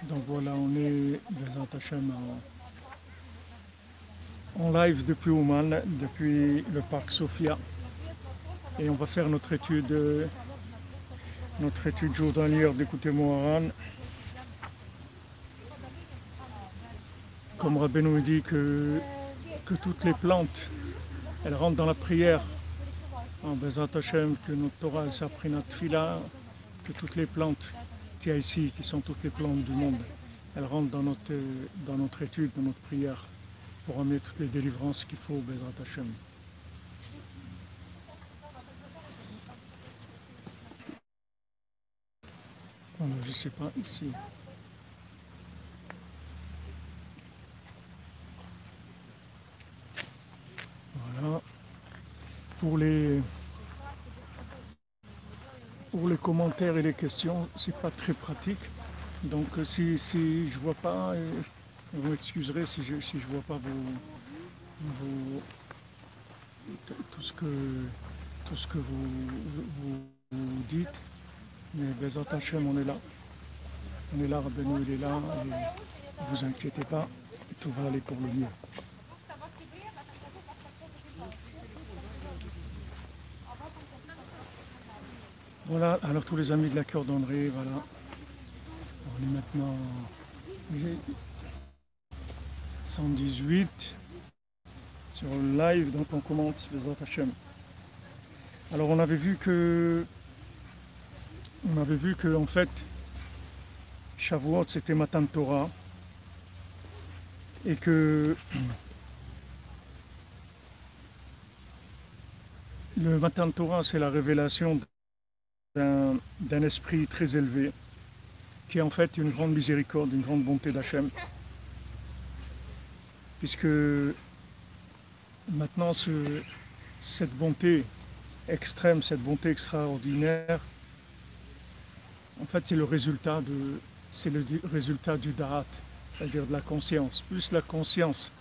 Donc voilà, on est Bezat Hashem, en live depuis Ouman, depuis le parc Sophia. Et on va faire notre étude journalière d'écouter Moharan. Comme Rabbeinu nous dit que toutes les plantes, elles rentrent dans la prière. En Bezat Hashem, que notre Torah, elle s'est appris notre fila, que toutes les plantes qu'il y a ici, qui sont toutes les plantes du monde, elles rentrent dans notre étude, dans notre prière, pour amener toutes les délivrances qu'il faut au Bezat Hashem. Voilà, je ne sais pas, ici. Voilà. Pour les commentaires et les questions, c'est pas très pratique. Donc si je vois pas, vous m'excuserez si je vois pas tout ce que vous dites. Mais Bezat Hashem, on est là. On est là, Rabbeinu il est là, et ne vous inquiétez pas, tout va aller pour le mieux. Voilà, alors tous les amis de la cordonnerie, voilà. On est maintenant 118 sur le live, donc on commence Bezat Hashem. Alors on avait vu que en fait Shavuot c'était Matan Torah et que le Matan Torah c'est la révélation d'un esprit très élevé qui est en fait une grande miséricorde, une grande bonté d'Hachem, puisque maintenant cette bonté extrême, cette bonté extraordinaire, en fait c'est le résultat du Da'at, c'est-à-dire de la conscience. Plus la conscience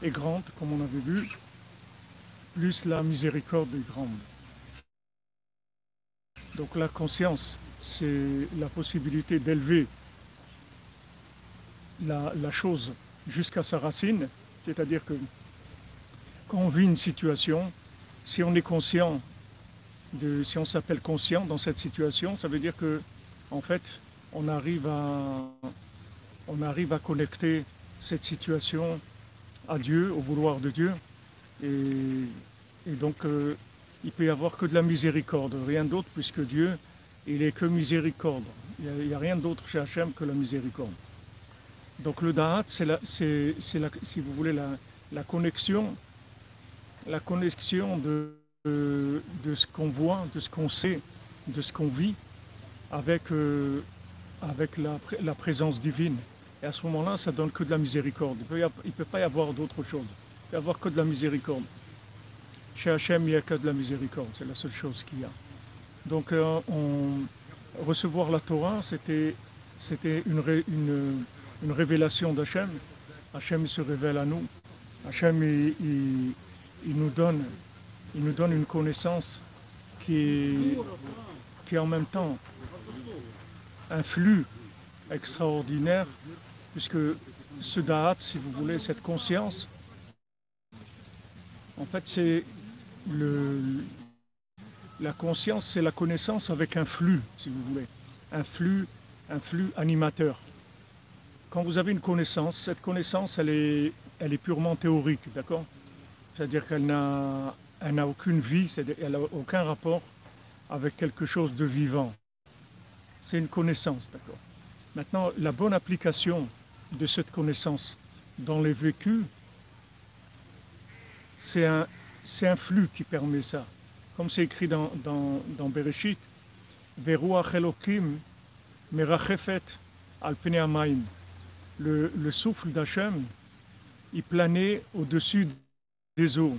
est grande, comme on avait vu, plus la miséricorde est grande. Donc la conscience, c'est la possibilité d'élever la chose jusqu'à sa racine, c'est-à-dire que quand on vit une situation, si on est conscient, si on s'appelle conscient dans cette situation, ça veut dire que en fait, on arrive à connecter cette situation à Dieu, au vouloir de Dieu, et donc il peut y avoir que de la miséricorde, rien d'autre, puisque Dieu, il est que miséricorde. Il n'y a rien d'autre chez Hachem que la miséricorde. Donc le Da'at, c'est si vous voulez, la connexion de ce qu'on voit, de ce qu'on sait, de ce qu'on vit avec la présence divine. Et à ce moment-là, ça donne que de la miséricorde. Il ne peut pas y avoir d'autre chose. Il ne peut y avoir que de la miséricorde. Chez Hachem, il n'y a que de la miséricorde. C'est la seule chose qu'il y a. Donc, recevoir la Torah, c'était une révélation d'Hachem. Hachem se révèle à nous. Hachem, il nous donne une connaissance qui est en même temps un flux extraordinaire, puisque ce da'at, si vous voulez, cette conscience, en fait, c'est la conscience, c'est la connaissance avec un flux, si vous voulez, un flux animateur. Quand vous avez une connaissance, cette connaissance, elle est purement théorique, d'accord? C'est-à-dire qu'elle n'a aucune vie, elle n'a aucun rapport avec quelque chose de vivant. C'est une connaissance, d'accord? Maintenant, la bonne application de cette connaissance dans les vécus, c'est un flux qui permet ça. Comme c'est écrit dans Bereshit, Veruach Elokim merachefet al pnei hamayim. Le souffle d'Hachem, il planait au-dessus des eaux.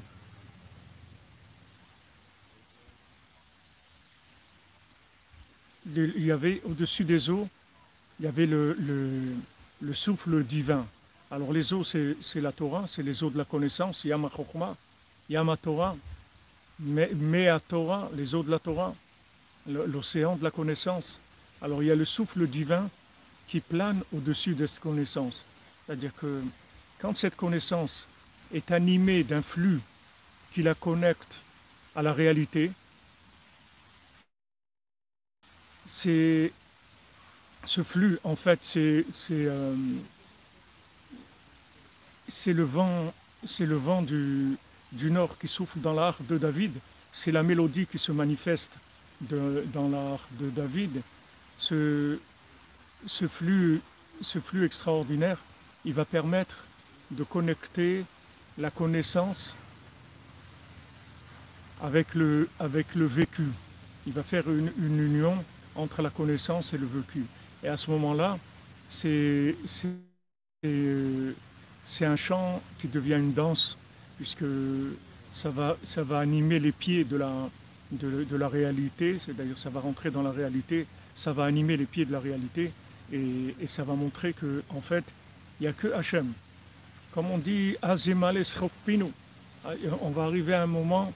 Il y avait au-dessus des eaux, il y avait le souffle divin. Alors les eaux, c'est la Torah, c'est les eaux de la connaissance, Yam HaChokhma, Yam HaTorah, Mea Torah, les eaux de la Torah, l'océan de la connaissance. Alors il y a le souffle divin qui plane au-dessus de cette connaissance. C'est-à-dire que quand cette connaissance est animée d'un flux qui la connecte à la réalité, c'est ce flux, en fait, c'est le vent du nord qui souffle dans l'arc de David. C'est la mélodie qui se manifeste dans l'arc de David. Ce, ce flux extraordinaire, il va permettre de connecter la connaissance avec le vécu. Il va faire une union entre la connaissance et le vécu. Et à ce moment-là, c'est un chant qui devient une danse, puisque ça va animer les pieds de la réalité, c'est-à-dire ça va rentrer dans la réalité, ça va animer les pieds de la réalité, et ça va montrer que en fait, il n'y a que Hachem. Comme on dit, Azemal Esropinu, on va arriver à un moment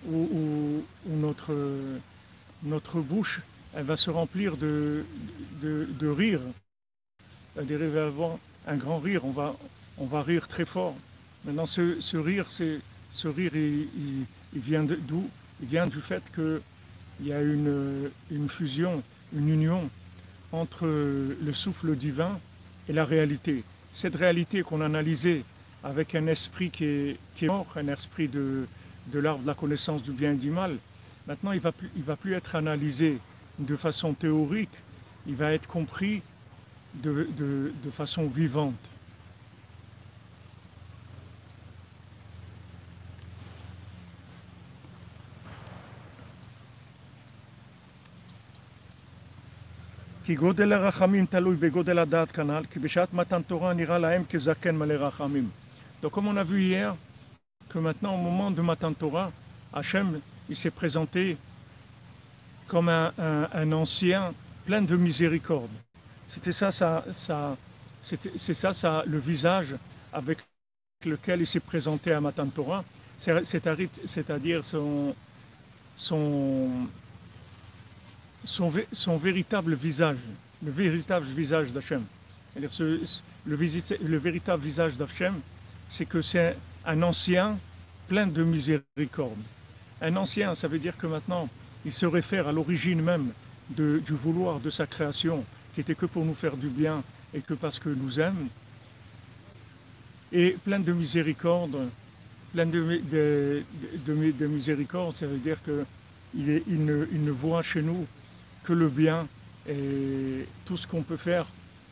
où notre bouche, elle va se remplir de rire. Elle va avoir un grand rire, on va rire très fort. Maintenant, ce rire, il vient d'où? Il vient du fait qu'il y a une fusion, une union entre le souffle divin et la réalité. Cette réalité qu'on a analysée avec un esprit qui est mort, un esprit de l'arbre de la connaissance du bien et du mal, maintenant il va plus être analysé de façon théorique, il va être compris de façon vivante. כי גודל הרחמים תלוי בגודל הדעת כנ"ל, כי בשעת מתן תורה נראה להם כזקן מלא רחמים. Donc comme on a vu hier, que maintenant au moment de Matan Torah, Hachem il s'est présenté comme un ancien plein de miséricorde. C'était ça le visage avec lequel il s'est présenté à Matan Torah, c'est-à-dire son véritable visage, le véritable visage d'Hachem. Le véritable visage d'Hachem, c'est que c'est un ancien plein de miséricorde. Un ancien, ça veut dire que maintenant, il se réfère à l'origine même du vouloir de sa création, qui était que pour nous faire du bien et que parce que nous aime. Et plein de miséricorde, plein de miséricorde, ça veut dire qu'il ne voit chez nous que le bien, et tout ce qu'on peut faire,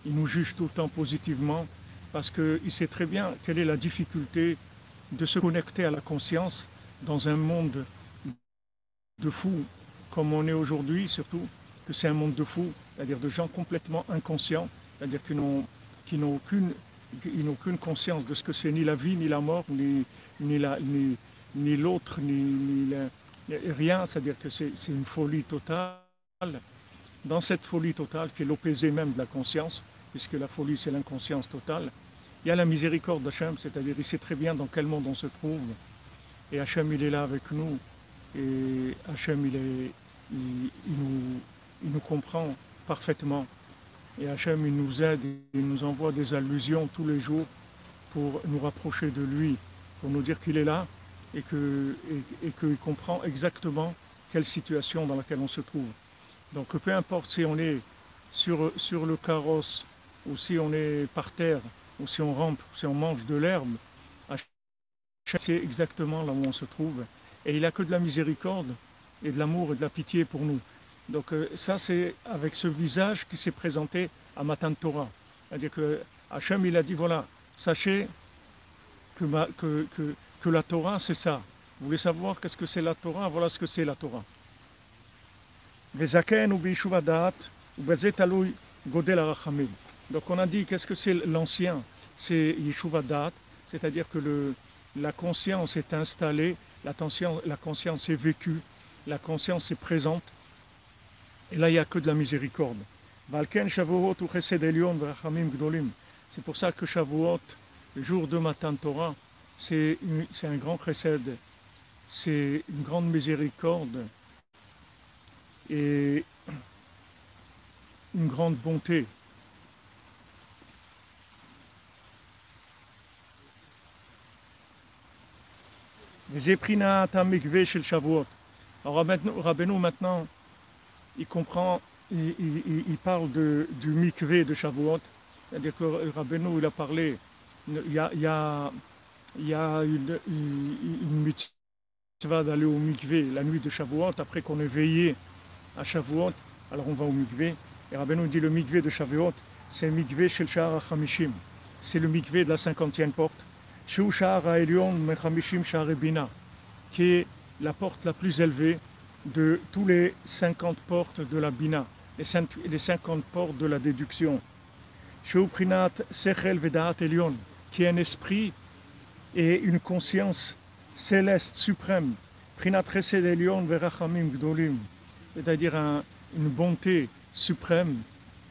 il nous juge tout le temps positivement, parce qu'il sait très bien quelle est la difficulté de se connecter à la conscience dans un monde de fous comme on est aujourd'hui, surtout que c'est un monde de fous, c'est-à-dire de gens complètement inconscients, c'est-à-dire qui n'ont aucune conscience de ce que c'est ni la vie, ni la mort, ni l'autre, rien, c'est-à-dire que c'est une folie totale. Dans cette folie totale, qui est l'opposé même de la conscience, puisque la folie c'est l'inconscience totale, il y a la miséricorde d'Hachem, c'est-à-dire il sait très bien dans quel monde on se trouve, et Hachem il est là avec nous, et Hachem il nous comprend parfaitement, et Hachem il nous aide, il nous envoie des allusions tous les jours pour nous rapprocher de lui, pour nous dire qu'il est là, et qu'il comprend exactement quelle situation dans laquelle on se trouve. Donc peu importe si on est sur le carrosse, ou si on est par terre, ou si on rampe, ou si on mange de l'herbe, Hachem sait exactement là où on se trouve. Et il n'a que de la miséricorde, et de l'amour et de la pitié pour nous. Donc ça c'est avec ce visage qui s'est présenté à Matan Torah. C'est-à-dire que Hachem il a dit voilà, sachez que la Torah c'est ça. Vous voulez savoir qu'est-ce que c'est la Torah? Voilà ce que c'est la Torah. Donc on a dit qu'est-ce que c'est l'ancien? C'est Yeshuva Da'at, c'est-à-dire que la conscience est installée, la conscience est vécue, la conscience est présente, et là il n'y a que de la miséricorde. C'est pour ça que Shavuot, le jour de Matan Torah, c'est un grand chesed, c'est une grande miséricorde et une grande bonté. V'zeprinat hamikvé shel Shavuot. Alors Rabbeinu maintenant, il comprend, il parle du mikvé de Shavuot. C'est-à-dire que Rabbeinu, il a parlé, il y a une mitzvah d'aller au mikvé la nuit de Shavuot, après qu'on est veillé à Shavuot, alors on va au mikvé. Et Rabbeinu dit le mikvé de Shavuot, c'est le mikvé shel Sha'ar HaChamishim. C'est le mikvé de la 50e porte. Shu Sha'ar HaElyon Mechamishim Sha'ar Bina, qui est la porte la plus élevée de tous les 50 portes de la Bina, les 50 portes de la déduction. Shu Prinat Sechel Vedaat Elyon, qui est un esprit et une conscience céleste suprême. Prinat Chesed Elyon Verachamim Gdolim, c'est-à-dire une bonté suprême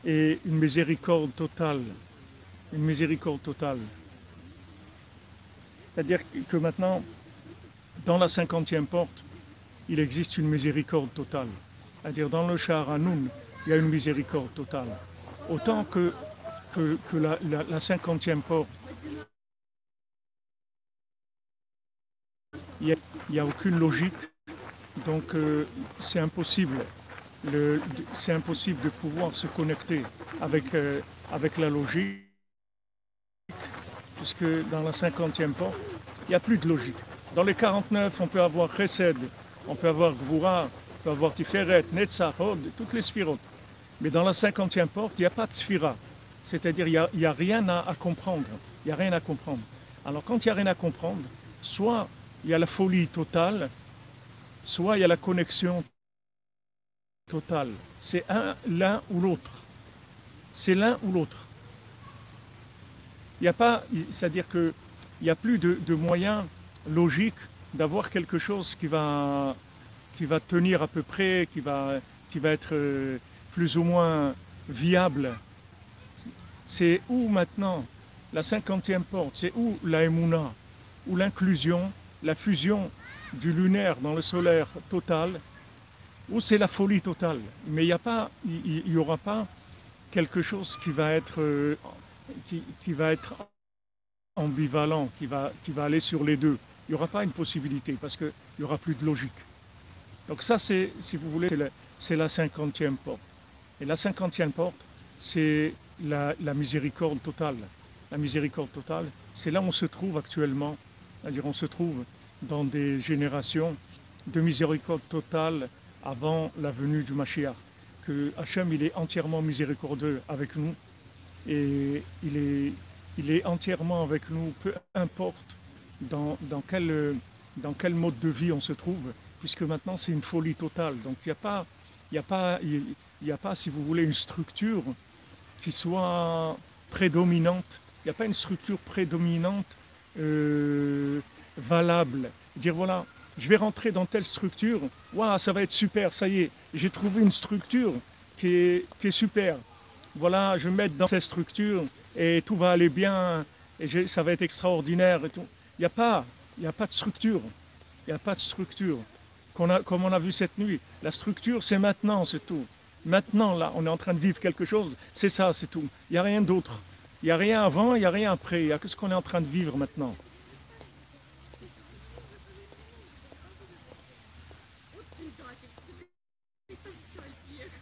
et une miséricorde totale. Une miséricorde totale. C'est-à-dire que maintenant, dans la 50e porte, il existe une miséricorde totale. C'est-à-dire dans le Sha'ar Hanoun, il y a une miséricorde totale. Autant que la 50e porte, il n'y a aucune logique, donc c'est impossible. C'est impossible de pouvoir se connecter avec la logique, puisque dans la 50e porte, il n'y a plus de logique. Dans les 49, on peut avoir Chesed, on peut avoir Gvura, on peut avoir Tiferet, Netzach, toutes les sphirotes. Mais dans la 50e porte, il n'y a pas de sphira. C'est-à-dire il n'y a rien à comprendre. Il n'y a rien à comprendre. Alors quand il n'y a rien à comprendre, soit il y a la folie totale, soit il y a la connexion totale. C'est l'un ou l'autre. C'est l'un ou l'autre. Il n'y a pas, c'est-à-dire qu'il n'y a plus de moyens logiques d'avoir quelque chose qui va tenir à peu près, qui va être plus ou moins viable. C'est où maintenant la 50e porte, c'est où la Emouna, où l'inclusion, la fusion du lunaire dans le solaire total, où c'est la folie totale. Mais il n'y aura pas quelque chose qui va être ambivalent, qui va aller sur les deux. Il n'y aura pas une possibilité parce qu'il n'y aura plus de logique. Donc ça, c'est, si vous voulez, c'est la 50e porte. Et la 50e porte, c'est la miséricorde totale. La miséricorde totale, c'est là où on se trouve actuellement. C'est-à-dire on se trouve dans des générations de miséricorde totale avant la venue du Mashiach. Que Hachem, il est entièrement miséricordieux avec nous. Et il est entièrement avec nous, peu importe dans quel mode de vie on se trouve, puisque maintenant c'est une folie totale. Donc il n'y a pas, si vous voulez, une structure qui soit prédominante. Il n'y a pas une structure prédominante valable. Dire voilà, je vais rentrer dans telle structure, waouh, ça va être super, ça y est, j'ai trouvé une structure qui est super. Voilà, je vais me mettre dans cette structure et tout va aller bien, et ça va être extraordinaire et tout. Il n'y a pas de structure. Il n'y a pas de structure. Comme on a vu cette nuit. La structure, c'est maintenant, c'est tout. Maintenant, là, on est en train de vivre quelque chose, c'est ça, c'est tout. Il n'y a rien d'autre. Il n'y a rien avant, il n'y a rien après. Il n'y a que ce qu'on est en train de vivre maintenant.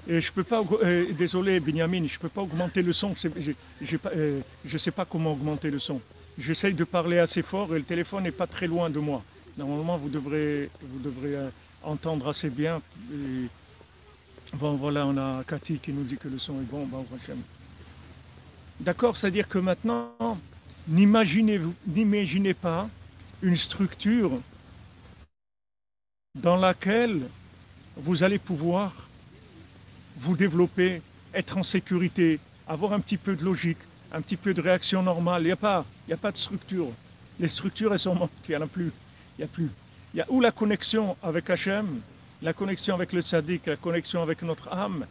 Et je peux pas, désolé Benjamin, je ne peux pas augmenter le son. Je ne sais pas comment augmenter le son. J'essaye de parler assez fort et le téléphone n'est pas très loin de moi. Normalement, vous devrez entendre assez bien. Et bon, voilà, on a Cathy qui nous dit que le son est bon. Bon, d'accord, c'est-à-dire que maintenant, n'imaginez pas une structure dans laquelle vous allez pouvoir vous développer, être en sécurité, avoir un petit peu de logique, un petit peu de réaction normale. Il n'y a pas de structure. Les structures, elles sont mortes, il n'y en a plus. Il n'y a plus. Il y a ou la connexion avec Hachem, la connexion avec le tzaddik, la connexion avec notre âme,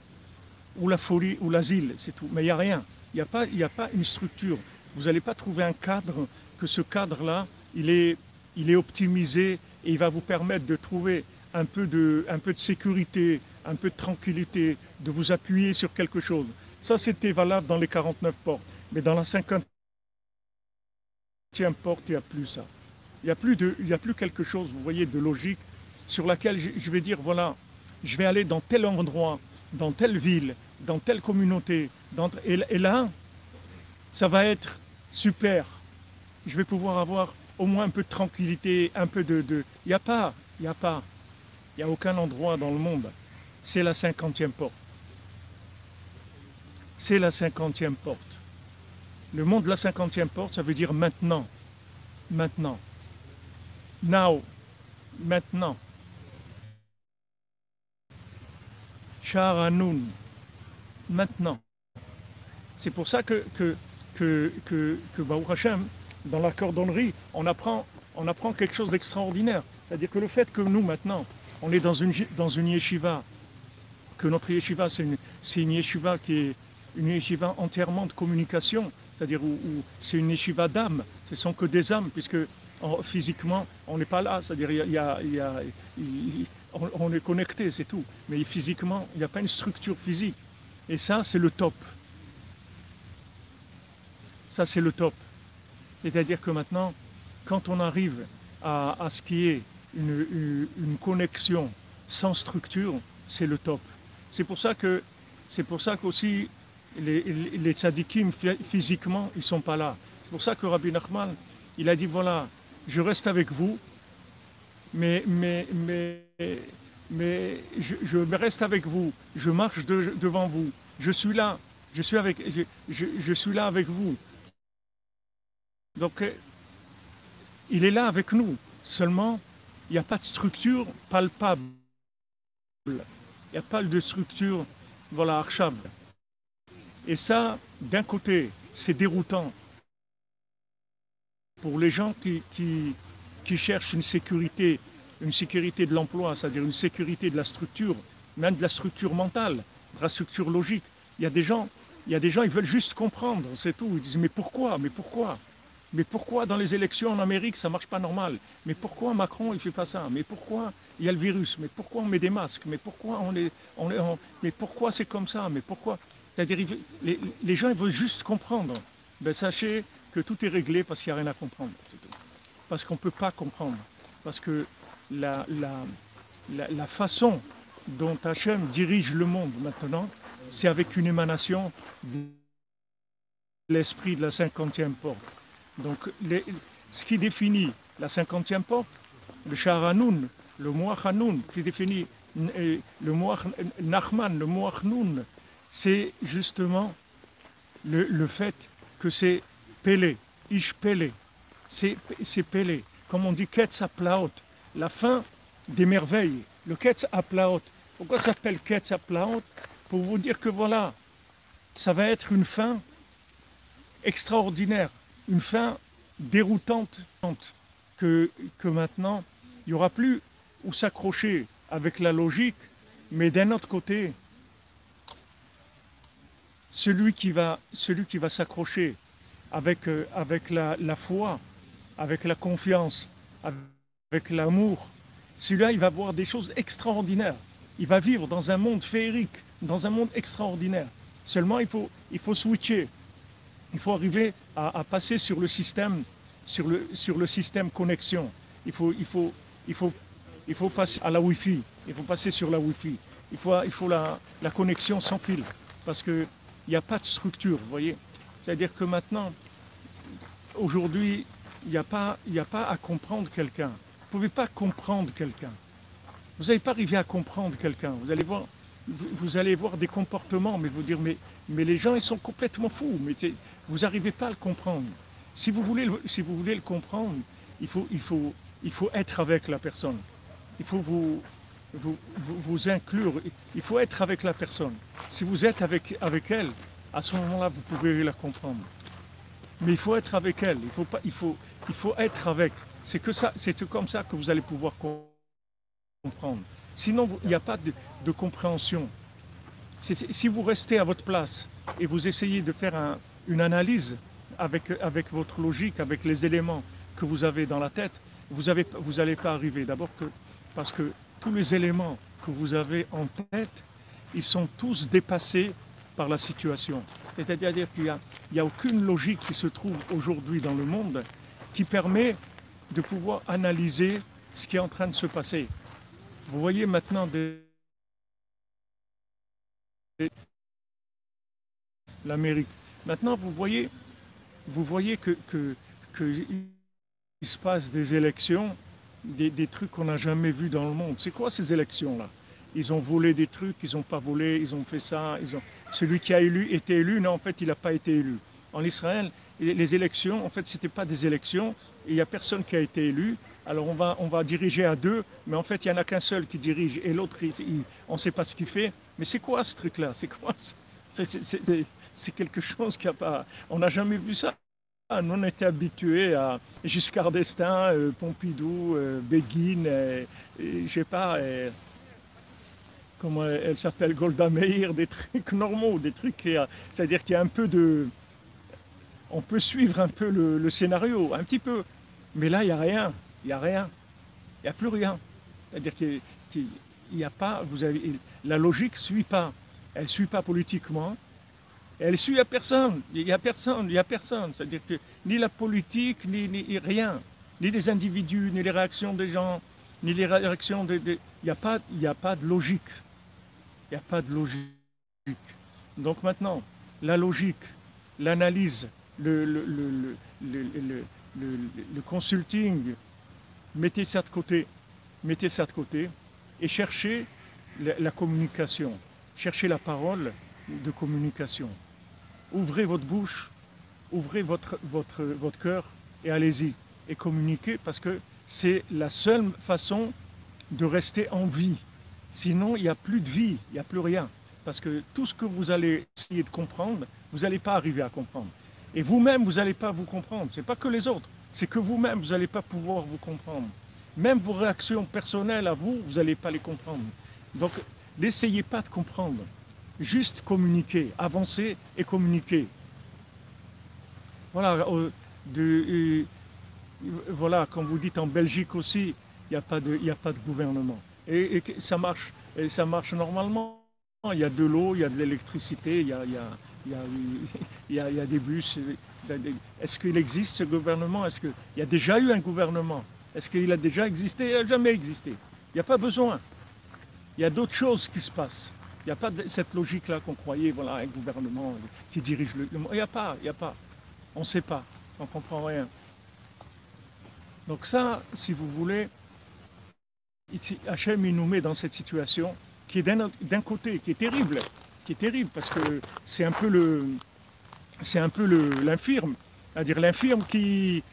ou la folie, ou l'asile, c'est tout. Mais il n'y a rien. Il n'y a pas une structure. Vous n'allez pas trouver un cadre, que ce cadre-là, il est optimisé et il va vous permettre de trouver un peu de sécurité, un peu de tranquillité, de vous appuyer sur quelque chose. Ça, c'était valable dans les 49 portes. Mais dans la 50e porte, il n'y a plus ça. Il y a plus quelque chose, vous voyez, de logique sur laquelle je vais dire, voilà, je vais aller dans tel endroit, dans telle ville, dans telle communauté, et là, ça va être super. Je vais pouvoir avoir au moins un peu de tranquillité, un peu de... Il n'y a pas, il n'y a pas, il n'y a aucun endroit dans le monde. C'est la 50e porte. C'est la 50e porte. Le monde de la 50e porte, ça veut dire maintenant. Maintenant. Now. Maintenant. Sha'aranoun. Maintenant. C'est pour ça que Baruch Hashem, dans la cordonnerie, on apprend quelque chose d'extraordinaire. C'est-à-dire que le fait que nous, maintenant, on est dans une yeshiva, que notre yeshiva, c'est une yeshiva qui est une yeshiva entièrement de communication, c'est-à-dire où c'est une yeshiva d'âme, ce ne sont que des âmes, puisque physiquement, on n'est pas là, c'est-à-dire on est connecté, c'est tout. Mais physiquement, il n'y a pas une structure physique. Et ça, c'est le top. Ça, c'est le top. C'est-à-dire que maintenant, quand on arrive à ce qui est une connexion sans structure, c'est le top. C'est pour ça qu'aussi les tzadikim physiquement, ils ne sont pas là. C'est pour ça que Rabbi Nachman, il a dit voilà, je reste avec vous, mais je reste avec vous, je marche devant vous, je suis là, je suis là avec vous. Donc, il est là avec nous. Seulement, il n'y a pas de structure palpable. Il n'y a pas de structure, voilà, archable. Et ça, d'un côté, c'est déroutant pour les gens qui cherchent une sécurité de l'emploi, c'est-à-dire une sécurité de la structure, même de la structure mentale, de la structure logique. Il y a des gens, ils veulent juste comprendre, c'est tout. Ils disent, mais pourquoi Mais pourquoi dans les élections en Amérique, ça ne marche pas normal? Mais pourquoi Macron, il ne fait pas ça? Mais pourquoi il y a le virus? Mais pourquoi on met des masques? Mais pourquoi mais pourquoi c'est comme ça? Mais pourquoi? C'est-à-dire, les gens, ils veulent juste comprendre. Ben, sachez que tout est réglé parce qu'il n'y a rien à comprendre. Parce qu'on ne peut pas comprendre. Parce que la façon dont Hachem dirige le monde maintenant, c'est avec une émanation de l'esprit de la 50e porte. Donc, ce qui définit la 50e porte, le Sha'aranoun, le Moach Hanoun, qui définit le Moach Nachman, le Moach Noun, c'est justement le fait que c'est Pélé, Ish Pélé, c'est Pélé. Comme on dit Ketz Aplaot, la fin des merveilles, le Ketz Aplaot. Pourquoi ça s'appelle Ketz Aplaot? Pour vous dire que voilà, ça va être une fin extraordinaire. Une fin déroutante, que maintenant, il n'y aura plus où s'accrocher avec la logique, mais d'un autre côté, celui qui va s'accrocher avec la foi, avec la confiance, avec l'amour, celui-là, il va voir des choses extraordinaires. Il va vivre dans un monde féerique, dans un monde extraordinaire. Seulement, il faut switcher. Il faut arriver à passer sur le système connexion. Il faut passer à la Wi-Fi. Il faut passer sur la Wi-Fi. Il faut la connexion sans fil. Parce qu'il n'y a pas de structure, vous voyez. C'est-à-dire que maintenant, aujourd'hui, il n'y a pas à comprendre quelqu'un. Vous ne pouvez pas comprendre quelqu'un. Vous n'allez pas arriver à comprendre quelqu'un. Vous allez voir des comportements, mais vous dire, mais les gens, ils sont complètement fous. Mais vous n'arrivez pas à le comprendre. Si vous voulez le comprendre, il faut être avec la personne. Il faut vous inclure. Il faut être avec la personne. Si vous êtes avec elle, à ce moment-là, vous pouvez la comprendre. Mais il faut être avec elle. Il faut être avec. C'est comme ça que vous allez pouvoir comprendre. Sinon, il n'y a pas de compréhension. Si vous restez à votre place et vous essayez de faire une analyse avec votre logique, avec les éléments que vous avez dans la tête, vous n'allez pas arriver. D'abord parce que tous les éléments que vous avez en tête, ils sont tous dépassés par la situation. C'est-à-dire qu'il n'y a aucune logique qui se trouve aujourd'hui dans le monde qui permet de pouvoir analyser ce qui est en train de se passer. Vous voyez maintenant l'Amérique. Maintenant, vous voyez que il se passe des élections, des trucs qu'on n'a jamais vus dans le monde. C'est quoi ces élections-là? Ils ont volé des trucs, ils n'ont pas volé, ils ont fait ça. Celui qui a été élu, non, en fait, il n'a pas été élu. En Israël, les élections, en fait, ce n'était pas des élections. Il n'y a personne qui a été élu. Alors on va diriger à deux, mais en fait, il n'y en a qu'un seul qui dirige et l'autre, on ne sait pas ce qu'il fait. Mais c'est quoi ce truc-là? C'est quoi? C'est quelque chose qui a pas... On n'a jamais vu ça. Nous, on était habitués à Giscard d'Estaing, Pompidou, Begin, je sais pas, comment elle s'appelle, Golda Meir, des trucs normaux, des trucs c'est-à-dire qu'il y a un peu de... On peut suivre un peu le scénario, un petit peu. Mais là, il n'y a rien. Il n'y a rien. Il n'y a plus rien. C'est-à-dire qu'il n'y a pas... la logique ne suit pas. Elle ne suit pas politiquement. Elle suit à personne. Il n'y a personne. Il n'y a personne. C'est-à-dire que ni la politique, ni rien. Ni les individus, ni les réactions des gens, ni les réactions des... Il n'y a pas de logique. Il n'y a pas de logique. Donc maintenant, la logique, l'analyse, le consulting, mettez ça de côté. Mettez ça de côté et cherchez la communication. Cherchez la parole de communication. Ouvrez votre bouche, ouvrez votre cœur et allez-y. Et communiquez parce que c'est la seule façon de rester en vie. Sinon, il n'y a plus de vie, il n'y a plus rien. Parce que tout ce que vous allez essayer de comprendre, vous n'allez pas arriver à comprendre. Et vous-même, vous n'allez pas vous comprendre. Ce n'est pas que les autres, c'est que vous-même, vous n'allez pas pouvoir vous comprendre. Même vos réactions personnelles à vous, vous n'allez pas les comprendre. Donc, n'essayez pas de comprendre. Juste communiquer, avancer et communiquer. Voilà, voilà, comme vous dites en Belgique aussi, il n'y a pas de gouvernement. Et ça marche normalement. Il y a de l'eau, il y a de l'électricité, il y a des bus. Est-ce qu'il existe ce gouvernement? Est-ce qu'il y a déjà eu un gouvernement? Est-ce qu'il a déjà existé? Il n'a jamais existé. Il n'y a pas besoin. Il y a d'autres choses qui se passent. Il n'y a pas cette logique-là qu'on croyait, voilà, un gouvernement qui dirige le monde. Il n'y a pas. On ne sait pas. On ne comprend rien. Donc ça, si vous voulez, Hachem, il nous met dans cette situation qui est d'un côté, qui est terrible parce que c'est un peu l'infirme, c'est-à-dire l'infirme qui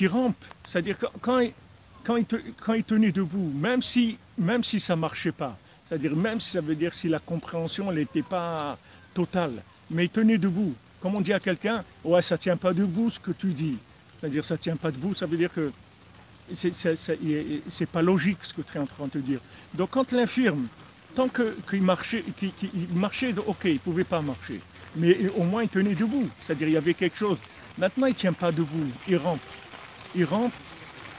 rampe, c'est-à-dire quand il tenait debout, même si ça ne marchait pas, c'est-à-dire même si ça veut dire si la compréhension n'était pas totale, mais il tenait debout. Comme on dit à quelqu'un, ouais, ça ne tient pas debout ce que tu dis, c'est-à-dire ça ne tient pas debout, ça veut dire que c'est pas logique ce que tu es en train de te dire. Donc quand l'infirme, tant qu'il marchait, ok, il ne pouvait pas marcher, mais au moins il tenait debout, c'est-à-dire il y avait quelque chose. Maintenant il ne tient pas debout, il rampe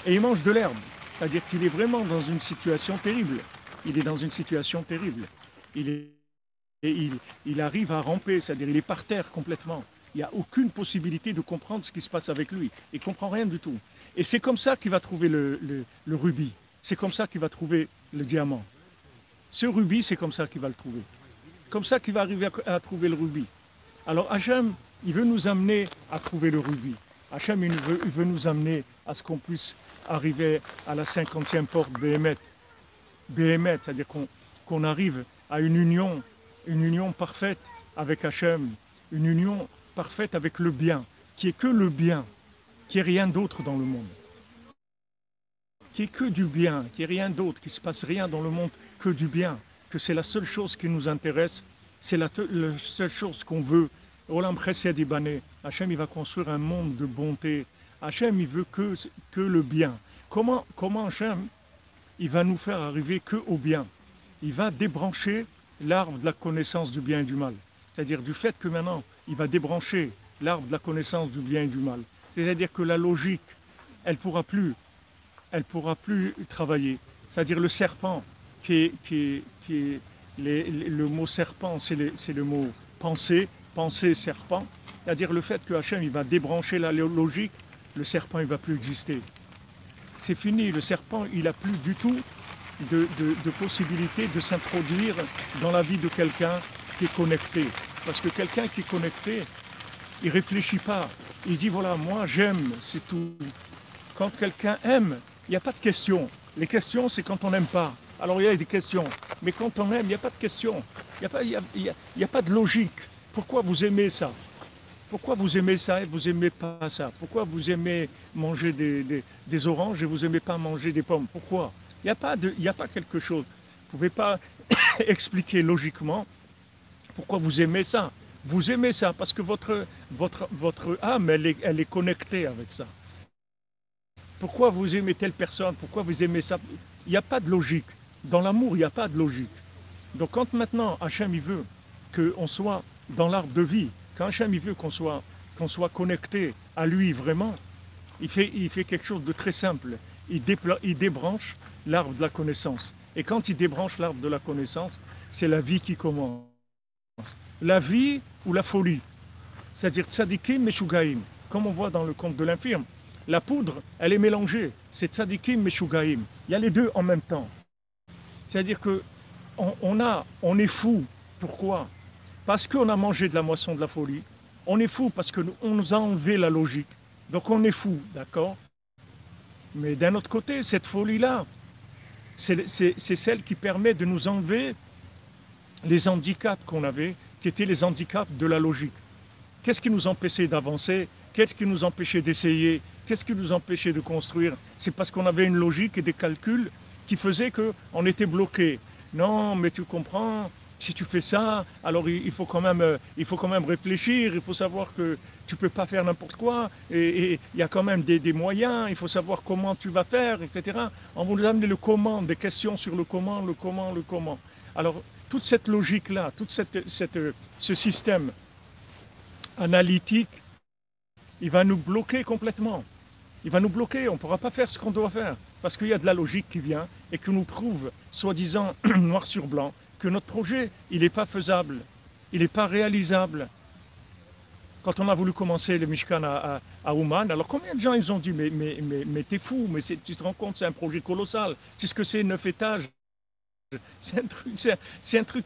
et il mange de l'herbe, c'est-à-dire qu'il est vraiment dans une situation terrible. Il est dans une situation terrible. Il arrive à ramper, c'est-à-dire il est par terre complètement. Il n'y a aucune possibilité de comprendre ce qui se passe avec lui. Il ne comprend rien du tout. Et c'est comme ça qu'il va trouver le rubis. C'est comme ça qu'il va trouver le diamant. Ce rubis, c'est comme ça qu'il va le trouver. Comme ça qu'il va arriver à trouver le rubis. Alors Hachem, il veut nous amener à trouver le rubis. Hachem, il veut nous amener à ce qu'on puisse arriver à la 50e porte Béhémet. Béhémet, c'est-à-dire qu'on arrive à une union parfaite avec Hachem, une union parfaite avec le bien, qui est que le bien, qui est rien d'autre dans le monde. Qui est que du bien, qui est rien d'autre, qui ne se passe rien dans le monde que du bien, que c'est la seule chose qui nous intéresse, c'est la seule chose qu'on veut. Olam Chesed Ibané, Hachem il va construire un monde de bonté. Hachem il veut que le bien. Comment Hachem il va nous faire arriver que au bien? Il va débrancher l'arbre de la connaissance du bien et du mal. C'est-à-dire du fait que maintenant il va débrancher l'arbre de la connaissance du bien et du mal. C'est-à-dire que la logique, elle pourra plus travailler. C'est-à-dire le serpent, le mot serpent, c'est le mot penser serpent. C'est-à-dire le fait que Hachem il va débrancher la logique, le serpent il ne va plus exister. c'est fini. Le serpent, il n'a plus du tout de possibilité de s'introduire dans la vie de quelqu'un qui est connecté. Parce que quelqu'un qui est connecté, il ne réfléchit pas. Il dit voilà, moi j'aime, c'est tout. Quand quelqu'un aime, il n'y a pas de questions. Les questions, c'est quand on n'aime pas. Alors il y a des questions. Mais quand on aime, il n'y a pas de questions. Il n'y a pas de logique. Pourquoi vous aimez ça? Pourquoi vous aimez ça et vous n'aimez pas ça? Pourquoi vous aimez manger des oranges et vous n'aimez pas manger des pommes? Pourquoi? Il n'y a pas quelque chose. Vous ne pouvez pas expliquer logiquement pourquoi vous aimez ça. Vous aimez ça parce que votre âme, elle est connectée avec ça. Pourquoi vous aimez telle personne? Pourquoi vous aimez ça? Il n'y a pas de logique. Dans l'amour, il n'y a pas de logique. Donc quand maintenant Hachem il veut qu'on soit dans l'arbre de vie, quand Hachem il veut qu'on soit connecté à lui vraiment, il fait quelque chose de très simple. Il débranche l'arbre de la connaissance. Et quand il débranche l'arbre de la connaissance, c'est la vie qui commence. La vie ou la folie. C'est-à-dire tzadikim meshugaim. Comme on voit dans le conte de l'infirme. La poudre, elle est mélangée. C'est tzadikim meshugaim. Il y a les deux en même temps. C'est-à-dire que on est fou. Pourquoi? Parce qu'on a mangé de la moisson de la folie. On est fou parce qu'on nous a enlevé la logique. Donc on est fou, d'accord? Mais d'un autre côté, cette folie-là, c'est celle qui permet de nous enlever les handicaps qu'on avait, qui étaient les handicaps de la logique. Qu'est-ce qui nous empêchait d'avancer? Qu'est-ce qui nous empêchait d'essayer? Qu'est-ce qui nous empêchait de construire? C'est parce qu'on avait une logique et des calculs qui faisaient qu'on était bloqué. Non, mais tu comprends, si tu fais ça, alors il faut quand même réfléchir, il faut savoir que tu ne peux pas faire n'importe quoi, et il y a quand même des moyens, il faut savoir comment tu vas faire, etc. On vous amener le comment, des questions sur le comment, le comment, le comment. Alors, toute cette logique-là, tout ce système analytique, il va nous bloquer complètement. Il va nous bloquer, on ne pourra pas faire ce qu'on doit faire. Parce qu'il y a de la logique qui vient et qui nous prouve, soi-disant noir sur blanc, que notre projet, il n'est pas faisable, il n'est pas réalisable. Quand on a voulu commencer le Mishkan à Ouman, alors combien de gens ils ont dit mais t'es fou, mais tu te rends compte, c'est un projet colossal. Tu sais ce que c'est, 9 étages? C'est un truc.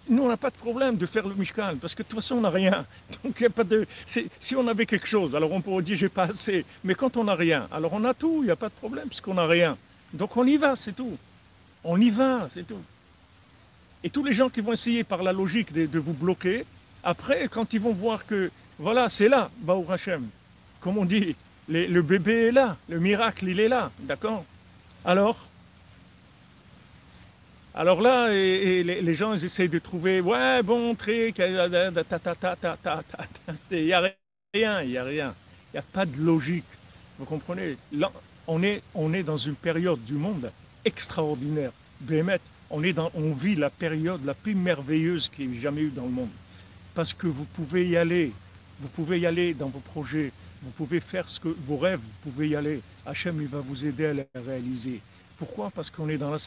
Nous, on n'a pas de problème de faire le Mishkan, parce que de toute façon, on n'a rien. Donc, il y a pas de. Si on avait quelque chose, alors on pourrait dire j'ai pas assez. Mais quand on n'a rien, alors on a tout, il n'y a pas de problème, puisqu'on n'a rien. Donc on y va, c'est tout. On y va, c'est tout. Et tous les gens qui vont essayer par la logique de vous bloquer, après, quand ils vont voir que, voilà, c'est là, Baruch Hashem, comme on dit, le bébé est là, le miracle, il est là, d'accord? Alors là, les gens ils essayent de trouver, ouais, bon, truc, il n'y a rien, il n'y a rien. Il n'y a pas de logique. Vous comprenez? Là, on est dans une période du monde extraordinaire. Béhémet, on vit la période la plus merveilleuse qu'il y ait jamais eu dans le monde. Parce que vous pouvez y aller dans vos projets, vous pouvez faire vos rêves, vous pouvez y aller. Hachem, il va vous aider à les réaliser. Pourquoi? Parce qu'on est dans la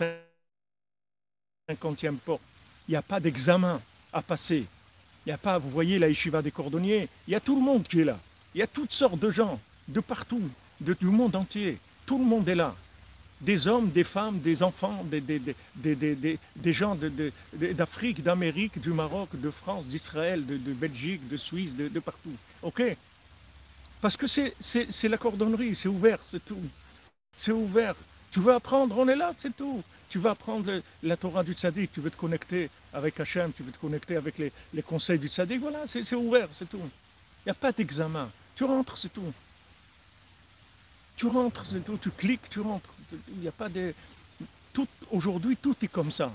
50e porte. Il n'y a pas d'examen à passer. Il n'y a pas, vous voyez, la yeshiva des cordonniers, il y a tout le monde qui est là. Il y a toutes sortes de gens, de partout, du monde entier. Tout le monde est là. Des hommes, des femmes, des enfants, des gens d'Afrique, d'Amérique, du Maroc, de France, d'Israël, de Belgique, de Suisse, de partout. OK? Parce que c'est la cordonnerie, c'est ouvert, c'est tout. C'est ouvert. Tu veux apprendre, on est là, c'est tout. Tu vas apprendre la Torah du tzaddik, tu veux te connecter avec Hachem, tu veux te connecter avec les conseils du tzaddik, voilà, c'est ouvert, c'est tout. Il n'y a pas d'examen. Tu rentres, c'est tout. Tu rentres, c'est tout. Tu cliques, tu rentres. Il n'y a pas de... Aujourd'hui, tout est comme ça.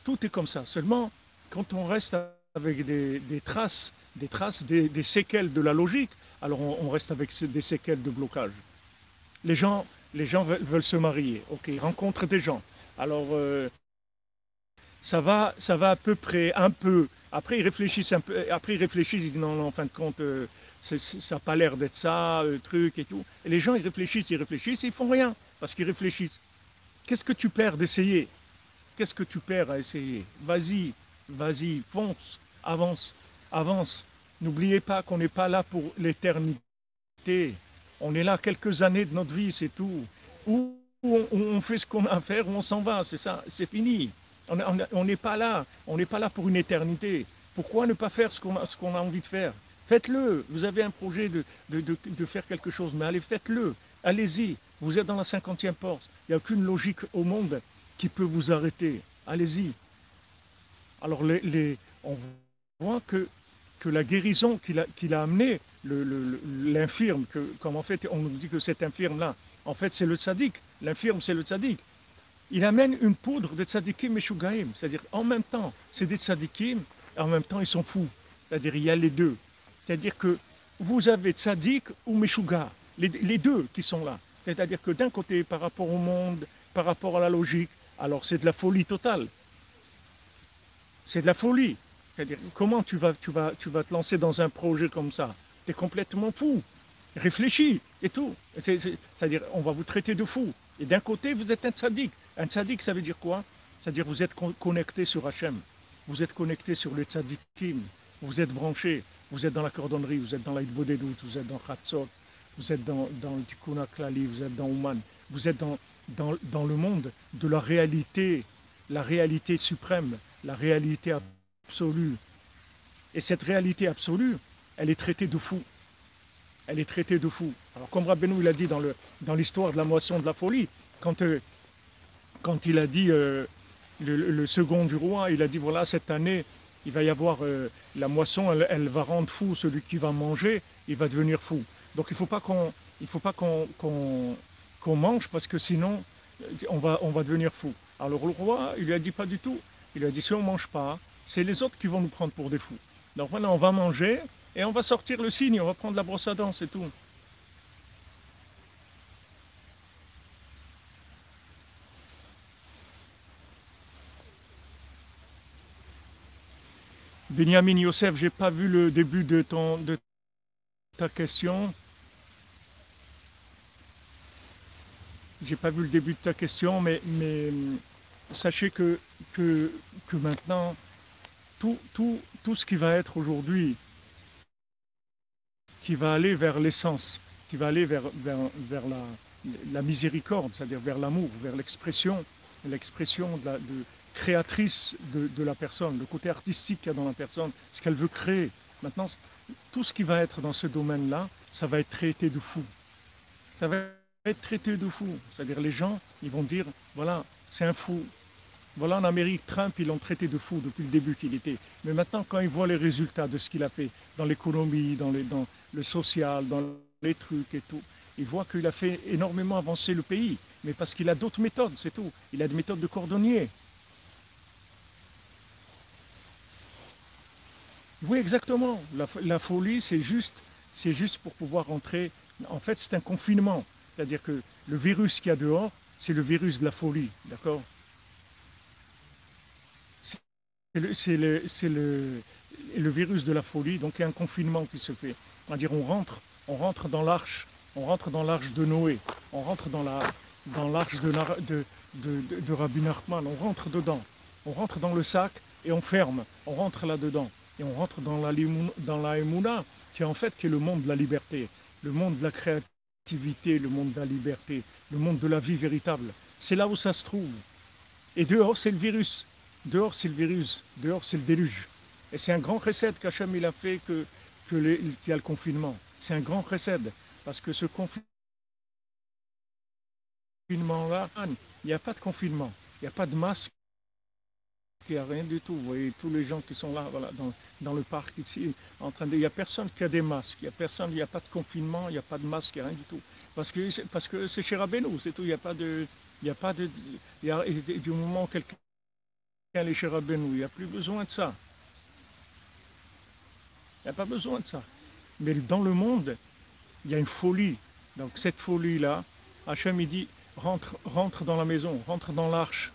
Tout est comme ça. Seulement, quand on reste avec des traces, des séquelles de la logique, alors on reste avec des séquelles de blocage. Les gens veulent se marier, ok, ils rencontrent des gens. Alors, ça va à peu près, un peu. Après, ils réfléchissent un peu. Après, ils réfléchissent, ils disent non, en fin de compte, ça n'a pas l'air d'être ça, le truc et tout. Et les gens, ils réfléchissent, et ils ne font rien parce qu'ils réfléchissent. Qu'est-ce que tu perds d'essayer? Qu'est-ce que tu perds à essayer? Vas-y, fonce, avance. N'oubliez pas qu'on n'est pas là pour l'éternité. On est là quelques années de notre vie, c'est tout. Ou on fait ce qu'on a à faire, ou on s'en va, c'est ça, c'est fini. On n'est pas là, on n'est pas là pour une éternité. Pourquoi ne pas faire ce qu'on a envie de faire? Faites-le. Vous avez un projet de faire quelque chose, mais allez, faites-le. Allez-y. Vous êtes dans la 50e porte. Il n'y a aucune logique au monde qui peut vous arrêter. Allez-y. Alors, on voit que la guérison qu'il a amenée, l'infirme, comme en fait on nous dit que cet infirme-là, en fait c'est le tzaddik. L'infirme, c'est le tzaddik. Il amène une poudre de tzaddikim et shugaim. C'est-à-dire, en même temps, c'est des tzaddikim, et en même temps, ils sont fous. C'est-à-dire, il y a les deux. C'est-à-dire que vous avez tzaddik ou meshuga, les deux qui sont là. C'est-à-dire que d'un côté, par rapport au monde, par rapport à la logique, alors c'est de la folie totale. C'est de la folie. C'est-à-dire, comment tu vas te lancer dans un projet comme ça? Tu es complètement fou. Réfléchis et tout. C'est-à-dire, on va vous traiter de fou. Et d'un côté, vous êtes un tzaddik. Un tzaddik, ça veut dire quoi? C'est-à-dire, vous êtes connecté sur Hachem. Vous êtes connecté sur les tzaddikim. Vous êtes branché. Vous êtes dans la cordonnerie. Vous êtes dans la Hitbodedut. Vous êtes dans Chatzot. Vous êtes dans le Tikkun HaKlali. Vous êtes dans Ouman. Vous êtes dans le monde de la réalité suprême, la réalité absolue. Et cette réalité absolue, elle est traitée de fou. Elle est traitée de fou. Alors comme Rabbeinu il a dit dans l'histoire de la moisson de la folie, quand il a dit le second du roi, il a dit voilà cette année il va y avoir la moisson, elle va rendre fou celui qui va manger, il va devenir fou. Donc il faut pas qu'on mange parce que sinon on va devenir fou. Alors le roi il lui a dit pas du tout. Il lui a dit si on ne mange pas, c'est les autres qui vont nous prendre pour des fous. Donc voilà on va manger et on va sortir le signe, on va prendre la brosse à dents, c'est tout. Benjamin Yosef, j'ai pas vu le début de ta question. J'ai pas vu le début de ta question, mais sachez que, que maintenant, tout ce qui va être aujourd'hui, qui va aller vers l'essence, qui va aller vers la miséricorde, c'est-à-dire vers l'amour, vers l'expression créatrice de la personne, le côté artistique qu'il y a dans la personne, ce qu'elle veut créer. Maintenant, tout ce qui va être dans ce domaine-là, ça va être traité de fou. Ça va être traité de fou. C'est-à-dire les gens, ils vont dire, voilà, c'est un fou. Voilà, en Amérique, Trump, ils l'ont traité de fou depuis le début qu'il était. Mais maintenant, quand ils voient les résultats de ce qu'il a fait dans l'économie, dans le social, dans les trucs et tout, ils voient qu'il a fait énormément avancer le pays. Mais parce qu'il a d'autres méthodes, c'est tout. Il a des méthodes de cordonnier. Oui, exactement. La folie, c'est juste pour pouvoir rentrer. En fait, c'est un confinement. C'est-à-dire que le virus qu'il y a dehors, c'est le virus de la folie. D'accord? C'est le virus de la folie, donc il y a un confinement qui se fait. C'est-à-dire on rentre dans l'arche, on rentre dans l'arche de Noé, on rentre dans l'arche de Rabbi Nachman, on rentre dedans, on rentre dans le sac et on ferme, on rentre là-dedans. Et on rentre dans la Emouna, qui est le monde de la liberté, le monde de la créativité, le monde de la liberté, le monde de la vie véritable. C'est là où ça se trouve. Et dehors, c'est le virus. Dehors, c'est le virus. Dehors, c'est le déluge. Et c'est un grand recette qu'Hachem il a fait qu'il y a le confinement. C'est un grand recette. Parce que ce confinement-là, il n'y a pas de confinement. Il n'y a pas de masque. Il n'y a rien du tout. Vous voyez, tous les gens qui sont là, voilà, dans le parc ici, il n'y a personne qui a des masques. Il n'y a pas de confinement, il n'y a pas de masque, il n'y a rien du tout. Parce que c'est chez Rabbeinu, c'est tout. Il n'y a pas de. Il n'y a pas de. Du moment où quelqu'un est chez Rabbeinu, il n'y a plus besoin de ça. Il n'y a pas besoin de ça. Mais dans le monde, il y a une folie. Donc cette folie-là, Hachem il dit rentre dans la maison, rentre dans l'arche,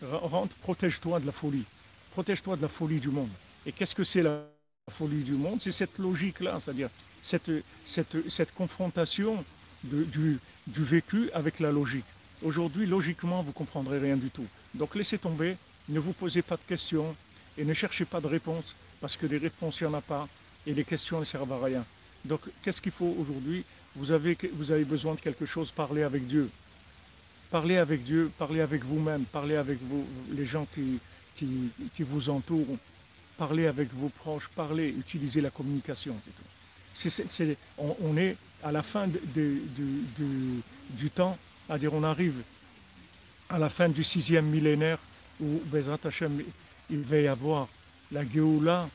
rentre, protège-toi de la folie. Protège-toi de la folie du monde. Et qu'est-ce que c'est la folie du monde? C'est cette logique-là, c'est-à-dire cette confrontation du vécu avec la logique. Aujourd'hui, logiquement, vous ne comprendrez rien du tout. Donc laissez tomber, ne vous posez pas de questions et ne cherchez pas de réponses, parce que des réponses, il n'y en a pas, et les questions ne servent à rien. Donc qu'est-ce qu'il faut aujourd'hui? vous avez besoin de quelque chose, parlez avec Dieu. Parlez avec Dieu, parlez avec vous-même, parlez avec les gens qui vous entourent, parlez avec vos proches, parlez, utilisez la communication. On est à la fin du temps, c'est-à-dire on arrive à la fin du 6e millénaire où Bezrat Hashem, il va y avoir la Géoula,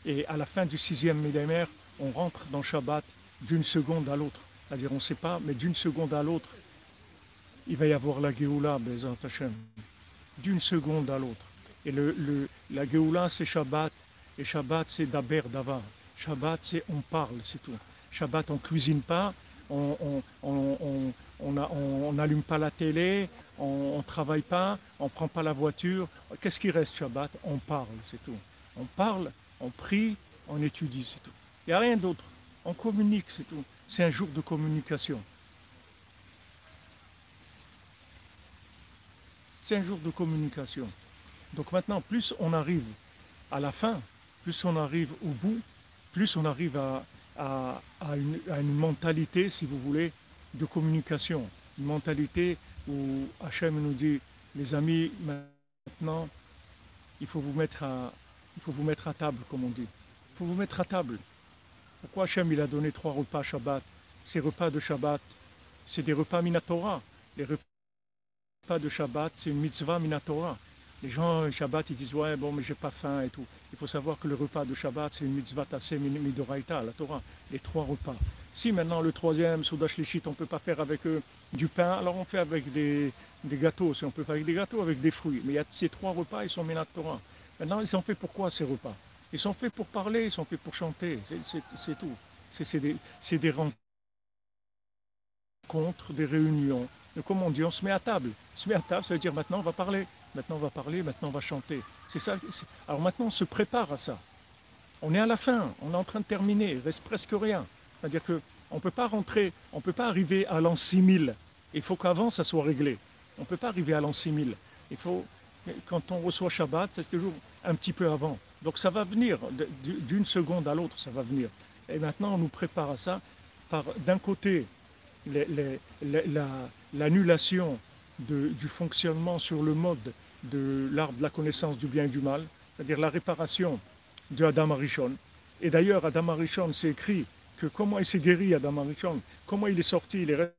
et à la fin du 6e millénaire, on rentre dans Shabbat d'une seconde à l'autre. C'est-à-dire on ne sait pas, mais d'une seconde à l'autre, il va y avoir la Géoula, Bezrat Hashem, d'une seconde à l'autre. Et la Géoula, c'est Shabbat, et Shabbat, c'est Daber Davar. Shabbat, c'est on parle, c'est tout. Shabbat, on ne cuisine pas, on n'allume pas la télé, on ne travaille pas, on ne prend pas la voiture. Qu'est-ce qui reste Shabbat? On parle, c'est tout. On parle, on prie, on étudie, c'est tout. Il n'y a rien d'autre. On communique, c'est tout. C'est un jour de communication. C'est un jour de communication. Donc maintenant, plus on arrive à la fin, plus on arrive au bout, plus on arrive à une mentalité, si vous voulez, de communication. Une mentalité où Hachem nous dit, les amis, maintenant, il faut vous mettre à table, comme on dit. Il faut vous mettre à table. Pourquoi Hachem il a donné 3 repas Shabbat? Ces repas de Shabbat, c'est des repas Minatora. Les repas de Shabbat, c'est une mitzvah Minatora. Les gens, Shabbat, ils disent, ouais, bon, mais j'ai pas faim et tout. Il faut savoir que le repas de Shabbat, c'est une mitzvah tassé midoraïta, la Torah, les 3 repas. Si maintenant le 3e, Soudash Lichit, on ne peut pas faire avec du pain, alors on fait avec des gâteaux. Si on peut faire avec des gâteaux, avec des fruits. Mais il y a ces 3 repas, ils sont Minat Torah. Maintenant, ils sont faits pour quoi ces repas? Ils sont faits pour parler, ils sont faits pour chanter. C'est tout. C'est des rencontres, des réunions. Et comme on dit, on se met à table. Se met à table, ça veut dire maintenant on va parler. Maintenant on va parler, maintenant on va chanter. C'est ça. Alors maintenant on se prépare à ça. On est à la fin, on est en train de terminer, il reste presque rien. C'est-à-dire qu'on ne peut pas rentrer, on ne peut pas arriver à l'an 6000. Il faut qu'avant ça soit réglé. On ne peut pas arriver à l'an 6000. Il faut, quand on reçoit Shabbat, c'est toujours un petit peu avant. Donc ça va venir, d'une seconde à l'autre, ça va venir. Et maintenant on nous prépare à ça par d'un côté l'annulation du fonctionnement sur le mode de l'arbre de la connaissance du bien et du mal, c'est-à-dire la réparation de Adam Arishon. Et d'ailleurs, Adam Arishon, c'est écrit que comment il s'est guéri, Adam Arishon, comment il est sorti, il est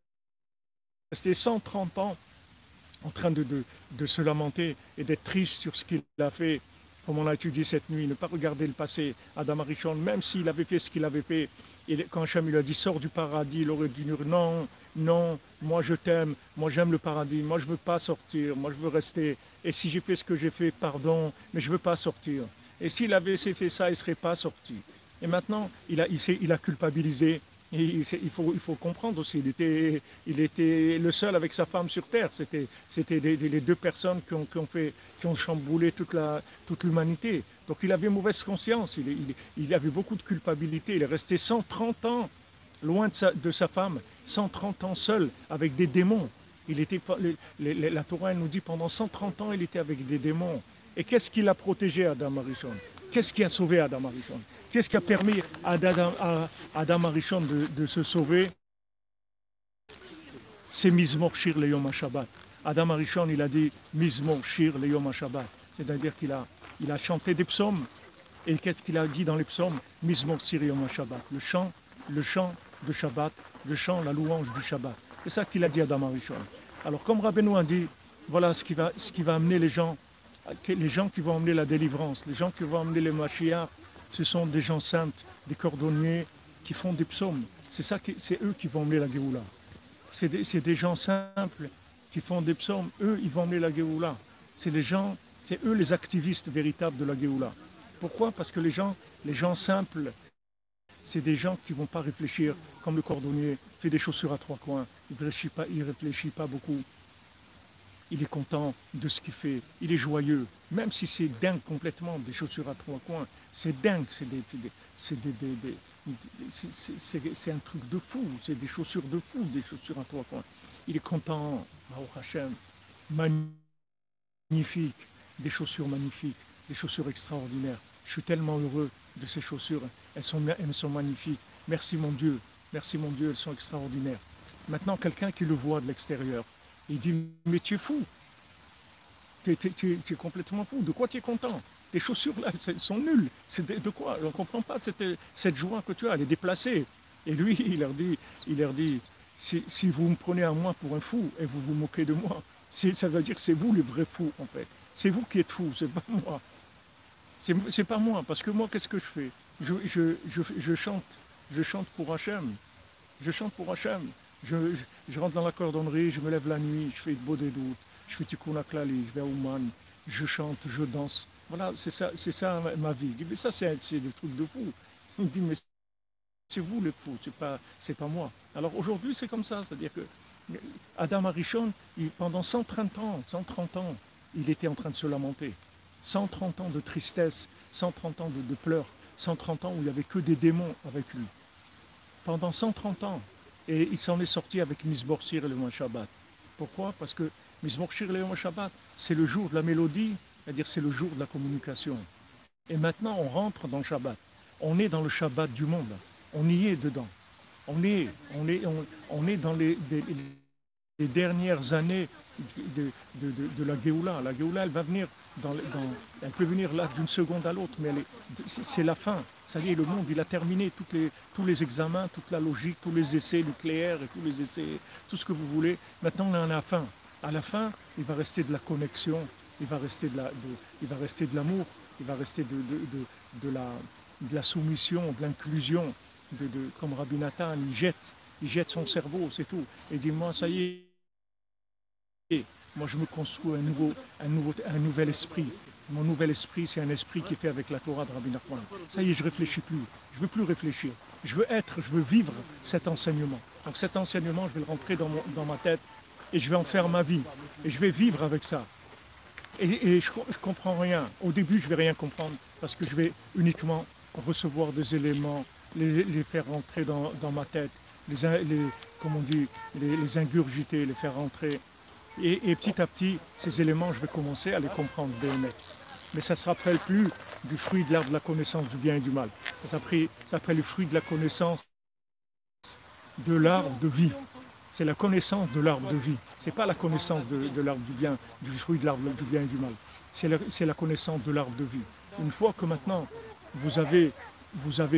resté 130 ans en train de se lamenter et d'être triste sur ce qu'il a fait, comme on a étudié cette nuit, ne pas regarder le passé. Adam Arishon, même s'il avait fait ce qu'il avait fait, et quand Hachem lui a dit sors du paradis, il aurait dû dire non, non, moi je t'aime, moi j'aime le paradis, moi je ne veux pas sortir, moi je veux rester. Et si j'ai fait ce que j'ai fait, pardon, mais je ne veux pas sortir. Et s'il avait fait ça, il ne serait pas sorti. Et maintenant, il a culpabilisé. Et il faut comprendre aussi, il était le seul avec sa femme sur terre. C'était les 2 personnes qui ont chamboulé toute l'humanité. Donc il avait mauvaise conscience, il avait beaucoup de culpabilité. Il est resté 130 ans loin de sa femme, 130 ans seul avec des démons. La Torah nous dit pendant 130 ans, il était avec des démons. Et qu'est-ce qui l'a protégé, Adam Arishon? Qu'est-ce qui a sauvé Adam Arishon? Qu'est-ce qui a permis à Adam Arishon de se sauver? C'est Mizmor Shir le Yom HaShabbat. Adam Arishon, il a dit Mizmor Shir le Yom HaShabbat. C'est-à-dire qu'il a chanté des psaumes. Et qu'est-ce qu'il a dit dans les psaumes? Mizmor Shir le Yom HaShabbat. Le chant de Shabbat, le chant, la louange du Shabbat. C'est ça qu'il a dit à Adam Arishon. Alors comme Rabbeinu a dit, voilà ce qui va amener les gens qui vont amener la délivrance, les gens qui vont amener les Mashiach, ce sont des gens simples, des cordonniers qui font des psaumes. C'est eux qui vont amener la Géoula. C'est des gens simples qui font des psaumes. Eux, ils vont amener la Géoula. C'est eux les activistes véritables de la Géoula. Pourquoi? Parce que les gens simples, c'est des gens qui ne vont pas réfléchir comme le cordonnier fait des chaussures à 3 coins. Il ne réfléchit pas beaucoup. Il est content de ce qu'il fait, il est joyeux, même si c'est dingue complètement, des chaussures à 3 coins, c'est dingue, c'est un truc de fou, c'est des chaussures de fou, des chaussures à 3 coins. Il est content, Baruch Hashem, magnifique, des chaussures magnifiques, des chaussures extraordinaires. Je suis tellement heureux de ces chaussures, elles sont magnifiques. Merci mon Dieu, Merci mon Dieu, elles sont extraordinaires. Maintenant, quelqu'un qui le voit de l'extérieur, il dit, mais tu es fou, tu es complètement fou, de quoi tu es content? Tes chaussures là, elles sont nulles, c'est de quoi? On ne comprend pas cette joie que tu as, elle est déplacée. Et lui, il leur dit, si vous me prenez à moi pour un fou et vous vous moquez de moi, ça veut dire que c'est vous les vrais fous en fait. C'est vous qui êtes fous, c'est pas moi. C'est pas moi, parce que moi, qu'est-ce que je fais? Je chante pour Hachem. Je chante pour Hachem. Je rentre dans la cordonnerie, je me lève la nuit, je fais de des doutes, je fais Tikkun HaKlali, je vais à Ouman, je chante, je danse. Voilà, c'est ça ma vie. Il dit, mais ça, c'est des trucs de fou. Il me dit, mais c'est vous les fous, c'est pas moi. Alors aujourd'hui, c'est comme ça, c'est-à-dire que Adam Arishon, pendant 130 ans, il était en train de se lamenter. 130 ans de tristesse, 130 ans de pleurs, 130 ans où il n'y avait que des démons avec lui. Pendant 130 ans. Et il s'en est sorti avec Mizmor Shir et le Yom Shabbat. Pourquoi? Parce que Mizmor Shir et le Yom Shabbat, c'est le jour de la mélodie, c'est-à-dire c'est le jour de la communication. Et maintenant, on rentre dans le Shabbat. On est dans le Shabbat du monde. On y est dedans. On est dans les dernières années de la Géoula. La Géoula, elle va venir elle peut venir là d'une seconde à l'autre, mais c'est la fin. C'est-à-dire le monde, il a terminé tous les examens, toute la logique, tous les essais nucléaires et tous les essais, tout ce que vous voulez. Maintenant, on est à la fin. À la fin, il va rester de la connexion, il va rester de l'amour, il va rester de la soumission, de l'inclusion, comme Rabbi Nathan, il jette son cerveau, c'est tout. Et il dit, moi, ça y est, moi je me construis un nouvel esprit. Mon nouvel esprit, c'est un esprit qui est fait avec la Torah de Rabbi Nachman. Ça y est, je ne réfléchis plus, je ne veux plus réfléchir. Je veux vivre cet enseignement. Donc cet enseignement, je vais le rentrer dans ma tête et je vais en faire ma vie. Et je vais vivre avec ça. Et je ne comprends rien. Au début, je ne vais rien comprendre parce que je vais uniquement recevoir des éléments, les faire rentrer dans ma tête, comme on dit, les ingurgiter, les faire rentrer. Et petit à petit, ces éléments, je vais commencer à les comprendre bien. Mais ça ne se rappelle plus du fruit de l'arbre de la connaissance du bien et du mal. Ça s'appelle le fruit de la connaissance de l'arbre de vie. C'est la connaissance de l'arbre de vie. Ce n'est pas la connaissance de l'arbre du bien, du fruit de l'arbre du bien et du mal. C'est la connaissance de l'arbre de vie. Une fois que maintenant, vous avez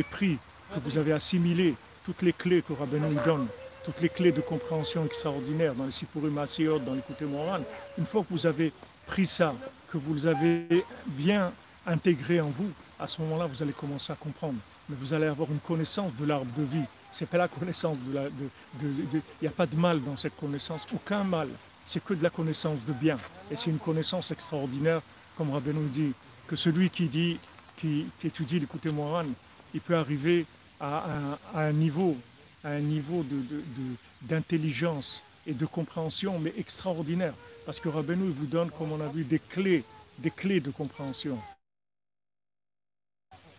pris, que vous avez assimilé toutes les clés que Rabbeinu donne, toutes les clés de compréhension extraordinaires dans les Sipurim Asiyot, dans l'écouté Moran, une fois que vous avez pris ça, que vous les avez bien intégrés en vous, à ce moment-là, vous allez commencer à comprendre. Mais vous allez avoir une connaissance de l'arbre de vie. Ce n'est pas la connaissance il n'y a pas de mal dans cette connaissance, aucun mal. C'est que de la connaissance de bien. Et c'est une connaissance extraordinaire, comme Rabbeinu dit, que celui qui étudie l'écouté Moran, il peut arriver à un niveau d'intelligence et de compréhension, mais extraordinaire. Parce que Rabbeinu vous donne, comme on a vu, des clés de compréhension,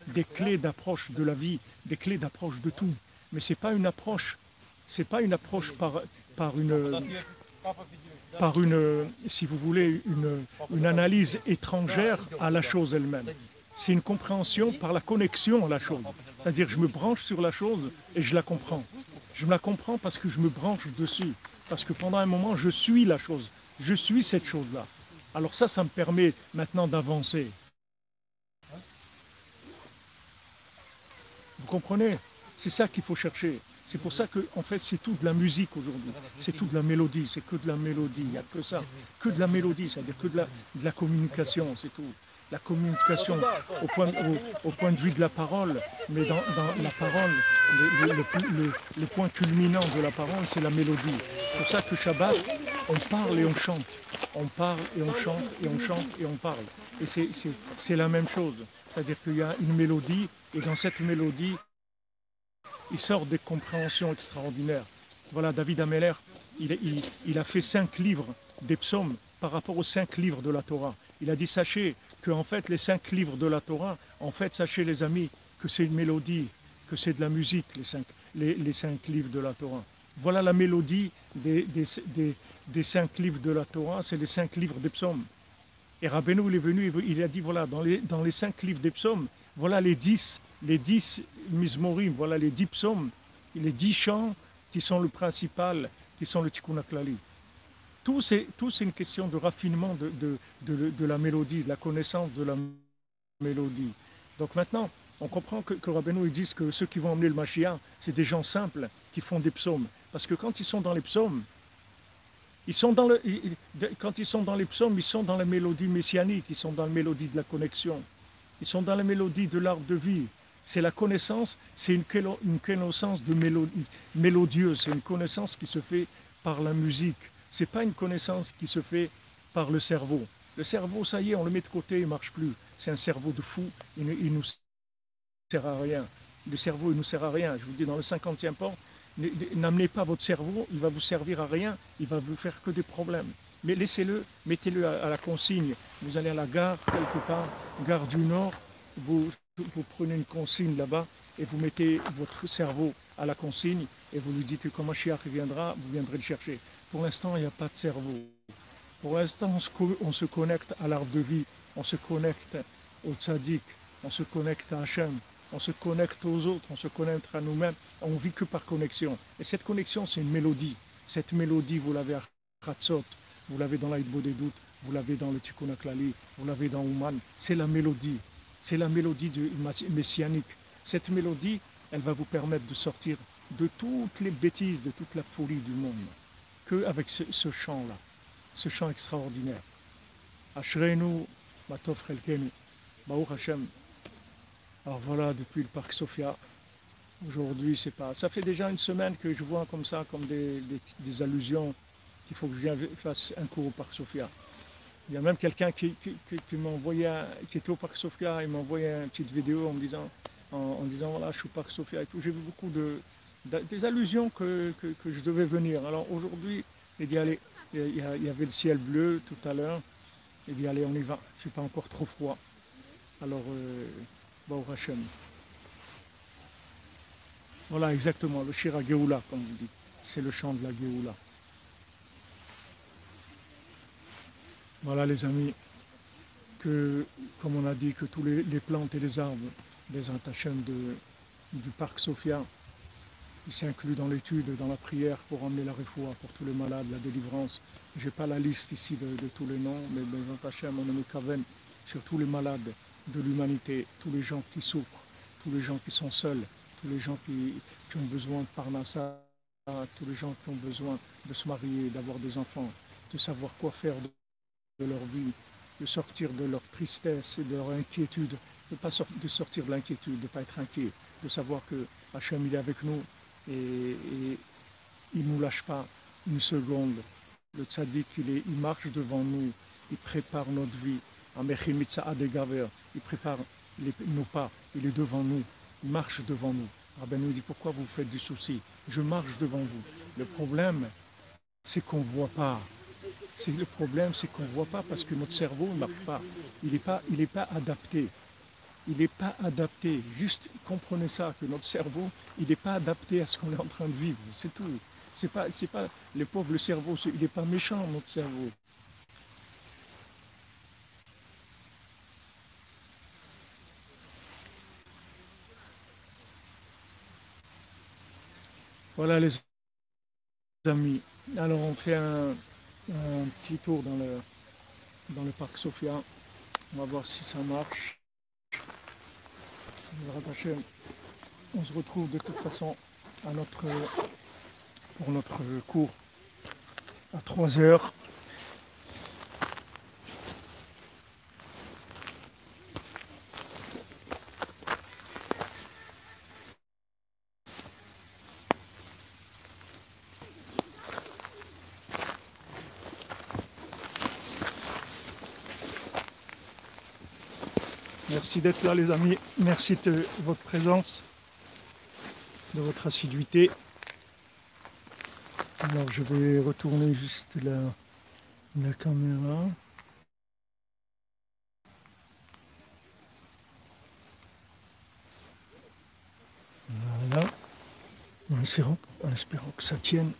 des clés d'approche de la vie, des clés d'approche de tout. Mais c'est pas une approche par une, si vous voulez, une analyse étrangère à la chose elle-même. C'est une compréhension par la connexion à la chose. C'est-à-dire je me branche sur la chose et je la comprends. Je me la comprends parce que je me branche dessus. Parce que pendant un moment, je suis la chose. Je suis cette chose-là. Alors ça me permet maintenant d'avancer. Vous comprenez? C'est ça qu'il faut chercher. C'est pour ça que, en fait, c'est tout de la musique aujourd'hui. C'est tout de la mélodie. C'est que de la mélodie. Il n'y a que ça. Que de la mélodie. C'est-à-dire que de la communication. C'est tout. La communication au point de vue de la parole, mais dans la parole, le point culminant de la parole, c'est la mélodie. C'est pour ça que Shabbat, on parle et on chante. On parle et on chante et on chante et on parle. Et c'est la même chose. C'est-à-dire qu'il y a une mélodie et dans cette mélodie, il sort des compréhensions extraordinaires. Voilà, David Ameller, il a fait 5 livres des psaumes par rapport aux 5 livres de la Torah. Il a dit, sachez que en fait, les 5 livres de la Torah, en fait, sachez les amis, que c'est une mélodie, que c'est de la musique, les 5 livres de la Torah. Voilà la mélodie des 5 livres de la Torah, c'est les 5 livres des psaumes. Et Rabbeinu, il est venu, il a dit, voilà, dans les 5 livres des psaumes, voilà les 10 Mizmorim, voilà les 10 psaumes les 10 chants qui sont le principal, qui sont le Tikkun HaKlali. Tout c'est une question de raffinement de la mélodie, de la connaissance de la mélodie. Donc maintenant, on comprend que Rabbeinu ils disent que ceux qui vont emmener le Mashiach, c'est des gens simples qui font des psaumes. Parce que quand ils sont dans les psaumes, quand ils sont dans les psaumes, ils sont dans la mélodie messianique, ils sont dans la mélodie de la connexion, ils sont dans la mélodie de l'arbre de vie. C'est la connaissance, c'est une connaissance de mélodieuse, c'est une connaissance qui se fait par la musique. Ce n'est pas une connaissance qui se fait par le cerveau. Le cerveau, ça y est, on le met de côté, il ne marche plus. C'est un cerveau de fou, il ne nous sert à rien. Le cerveau, il ne nous sert à rien. Je vous dis, dans le 50e port, n'amenez pas votre cerveau, il va vous servir à rien, il va vous faire que des problèmes. Mais laissez-le, mettez-le à la consigne. Vous allez à la gare, quelque part, gare du Nord, vous prenez une consigne là-bas et vous mettez votre cerveau à la consigne et vous lui dites que quand Mashiach viendra, vous viendrez le chercher. Pour l'instant, il n'y a pas de cerveau. Pour l'instant, on se connecte à l'arbre de vie, on se connecte au tzaddik, on se connecte à Hachem, on se connecte aux autres, on se connecte à nous-mêmes, on ne vit que par connexion. Et cette connexion, c'est une mélodie. Cette mélodie, vous l'avez à Khatzot, vous l'avez dans l'Aïd Bodedout, vous l'avez dans le Tikkun HaKlali, vous l'avez dans Ouman. C'est la mélodie. C'est la mélodie du messianique. Cette mélodie, elle va vous permettre de sortir de toutes les bêtises, de toute la folie du monde. Qu'avec ce chant-là, ce chant extraordinaire. Ashreinu, Matov Chelkenu, Baruch Hashem. Alors voilà, depuis le parc Sophia, aujourd'hui, c'est pas. Ça fait déjà une semaine que je vois comme ça, comme des allusions, qu'il faut que je fasse un cours au parc Sophia. Il y a même quelqu'un qui m'a envoyé, qui était au parc Sophia, il m'a envoyé une petite vidéo en me disant, voilà, je suis au parc Sophia et tout. J'ai vu beaucoup des allusions que je devais venir. Alors aujourd'hui, il dit allez, il y avait le ciel bleu tout à l'heure. Il dit allez, on y va. Il ne fait pas encore trop froid. Alors, Baruch Hashem. Voilà exactement, le Shira Geoula, comme vous dites. C'est le chant de la Geoula. Voilà les amis, que comme on a dit, que tous les plantes et les arbres des Antachem du parc Sophia, ils s'incluent dans l'étude, dans la prière pour emmener la réfoua pour tous les malades, la délivrance. Je n'ai pas la liste ici de tous les noms, mais les Antachem, on a mis Kaven sur tous les malades de l'humanité, tous les gens qui souffrent, tous les gens qui sont seuls, tous les gens qui ont besoin de parnassa, tous les gens qui ont besoin de se marier, d'avoir des enfants, de savoir quoi faire de leur vie, de sortir de leur tristesse et de leur inquiétude, de sortir de l'inquiétude, de ne pas être inquiet, de savoir que Hachem il est avec nous et il ne nous lâche pas une seconde. Le tzaddik, il marche devant nous, il prépare notre vie. Il prépare nos pas, il est devant nous, il marche devant nous. Rabbi nous dit pourquoi vous faites du souci? Je marche devant vous. Le problème, c'est qu'on ne voit pas. Le problème, c'est qu'on ne voit pas parce que notre cerveau ne marche pas. Il n'est pas adapté. Il n'est pas adapté. Juste comprenez ça, que notre cerveau, il n'est pas adapté à ce qu'on est en train de vivre. C'est tout. C'est pas le pauvre, le cerveau, il n'est pas méchant, notre cerveau. Voilà les amis. Alors on fait un petit tour dans le parc Sophia. On va voir si ça marche. On se retrouve de toute façon pour notre cours à 3 heures. Merci d'être là les amis, merci de votre présence, de votre assiduité. Alors je vais retourner juste la caméra. Voilà, en espérant que ça tienne.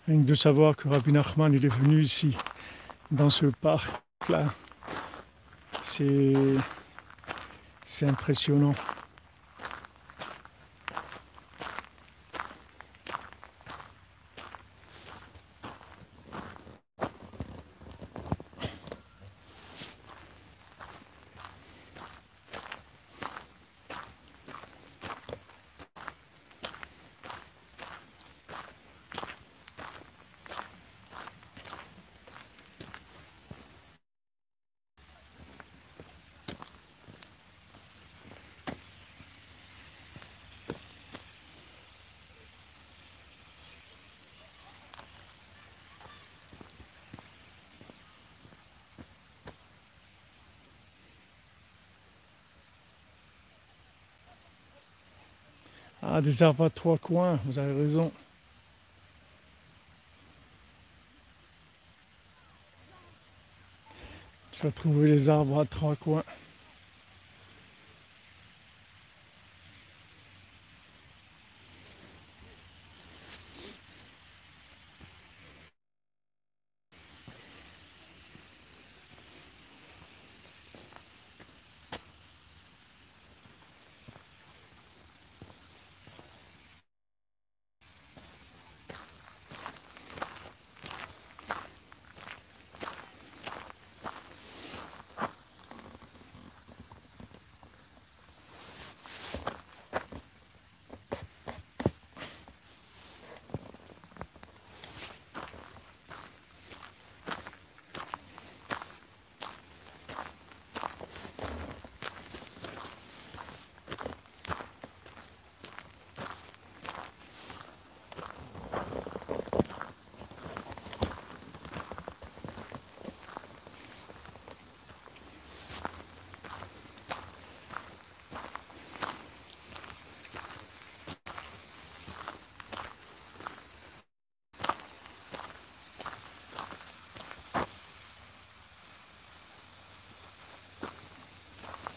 Rien que de savoir que Rabbi Nachman il est venu ici, dans ce parc-là, c'est impressionnant. Ah, des arbres à trois coins, vous avez raison. Tu vas trouver les arbres à trois coins.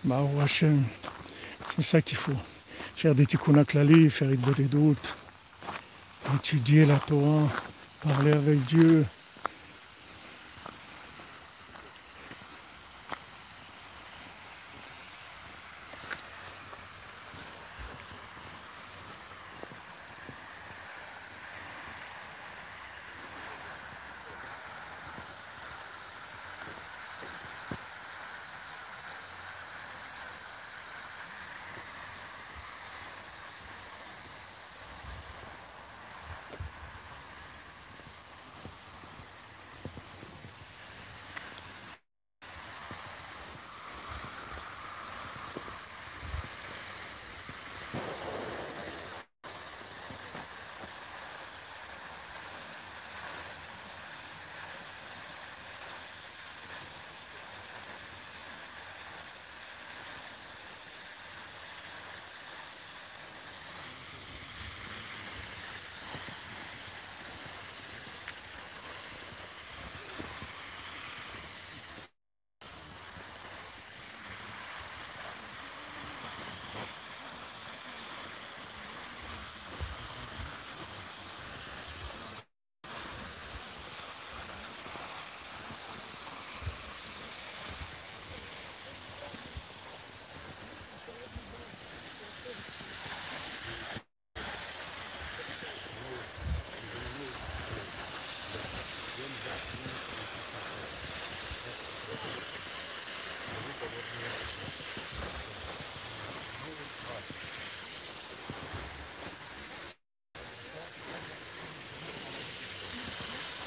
Bah, Hachem, c'est ça qu'il faut. Faire des tikkun klali, faire une bonne doute, étudier la Torah, parler avec Dieu.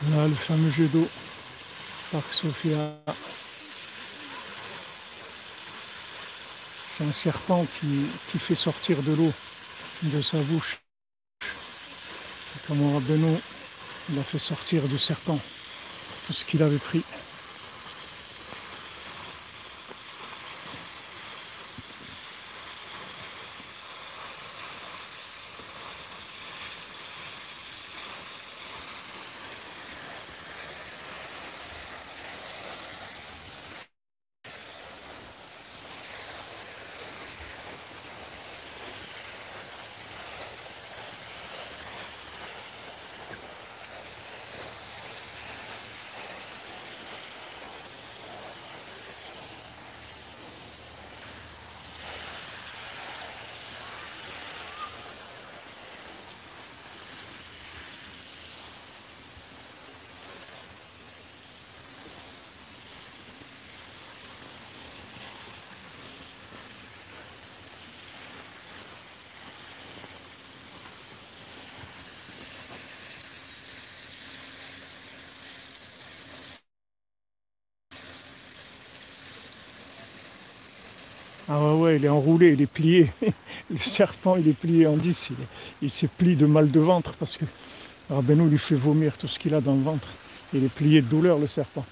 Là, le fameux jet d'eau, Parc Sophia. C'est un serpent qui fait sortir de l'eau de sa bouche. Et comme Rabbeinu, il a fait sortir du serpent tout ce qu'il avait pris. Ah ouais, ouais, il est enroulé, il est plié. Le serpent, il est plié en 10. Il se plie de mal de ventre parce que Rabbeinu lui fait vomir tout ce qu'il a dans le ventre. Il est plié de douleur, le serpent.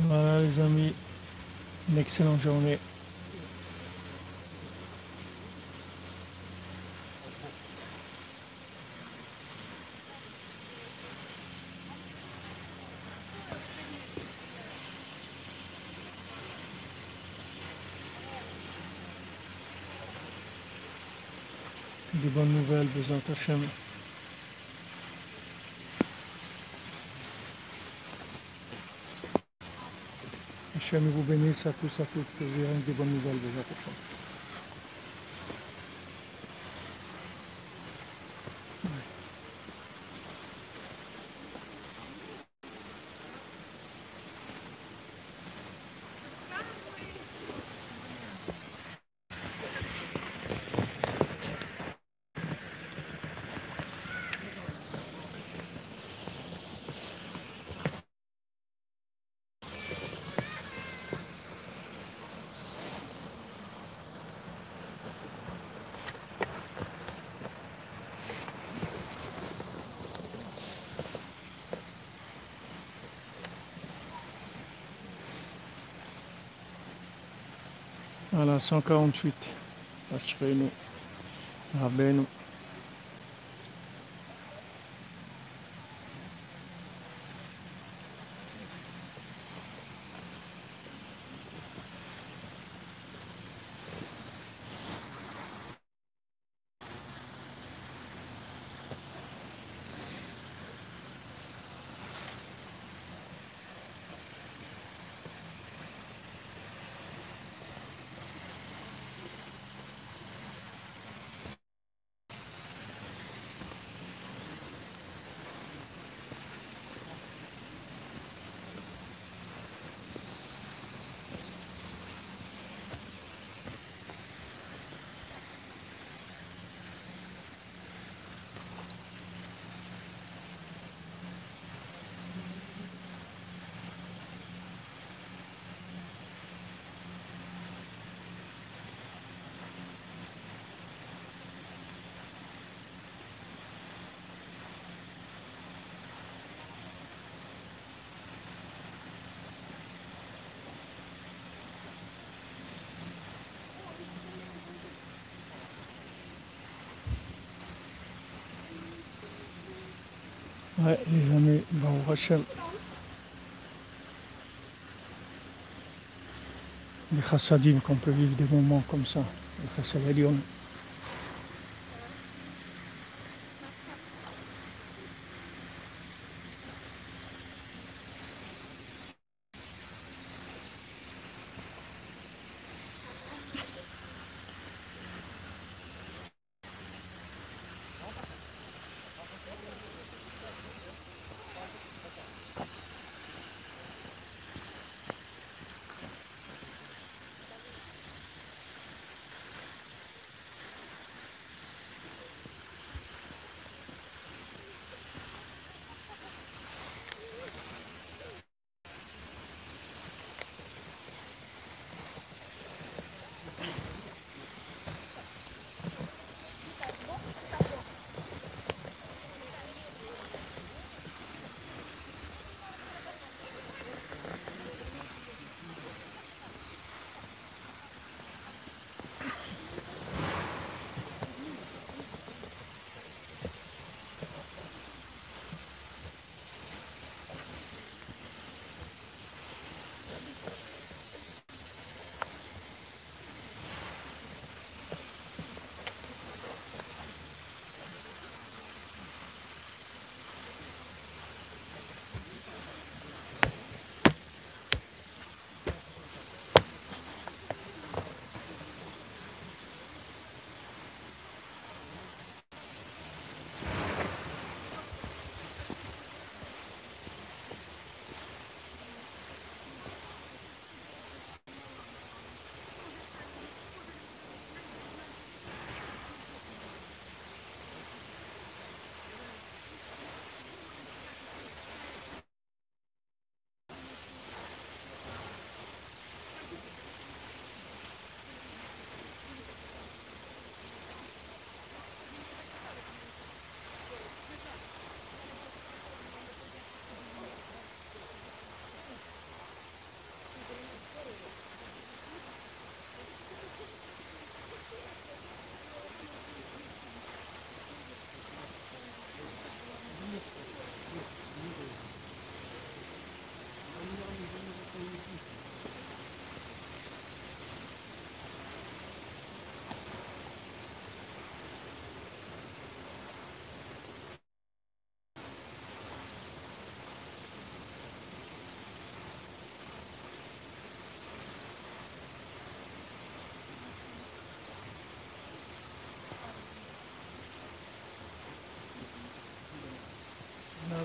Voilà les amis, une excellente journée. Des bonnes nouvelles, Bezat Hashem. Hashem vous bénisse à tous, à toutes, que vous ayez des bonnes nouvelles, Bezat Hashem. Voilà, 148. Ashreinu, Rabbeinu. Ouais, les amis, Baruch Hashem. Les chassadim, qu'on peut vivre des moments comme ça, les chassad Elyon.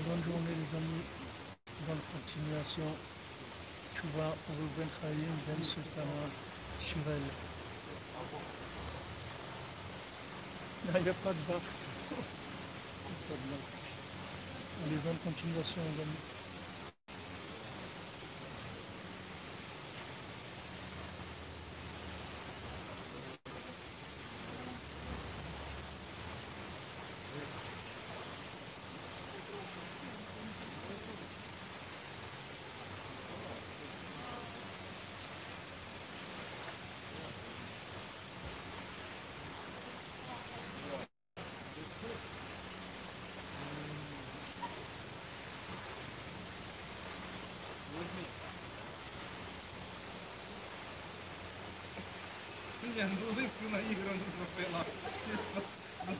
bonne journée les amis. Bonne continuation. Tchouva, Reuven Chaim, Ben Sultana, Shirel. Il n'y a pas de bac. Allez, bonne continuation les amis. Ні, ну ливку наіграну зробила. Чисто на $100.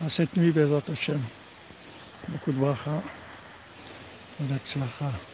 À cette nuit, Bezat Hashem. Beaucoup de bracha, de tzlacha.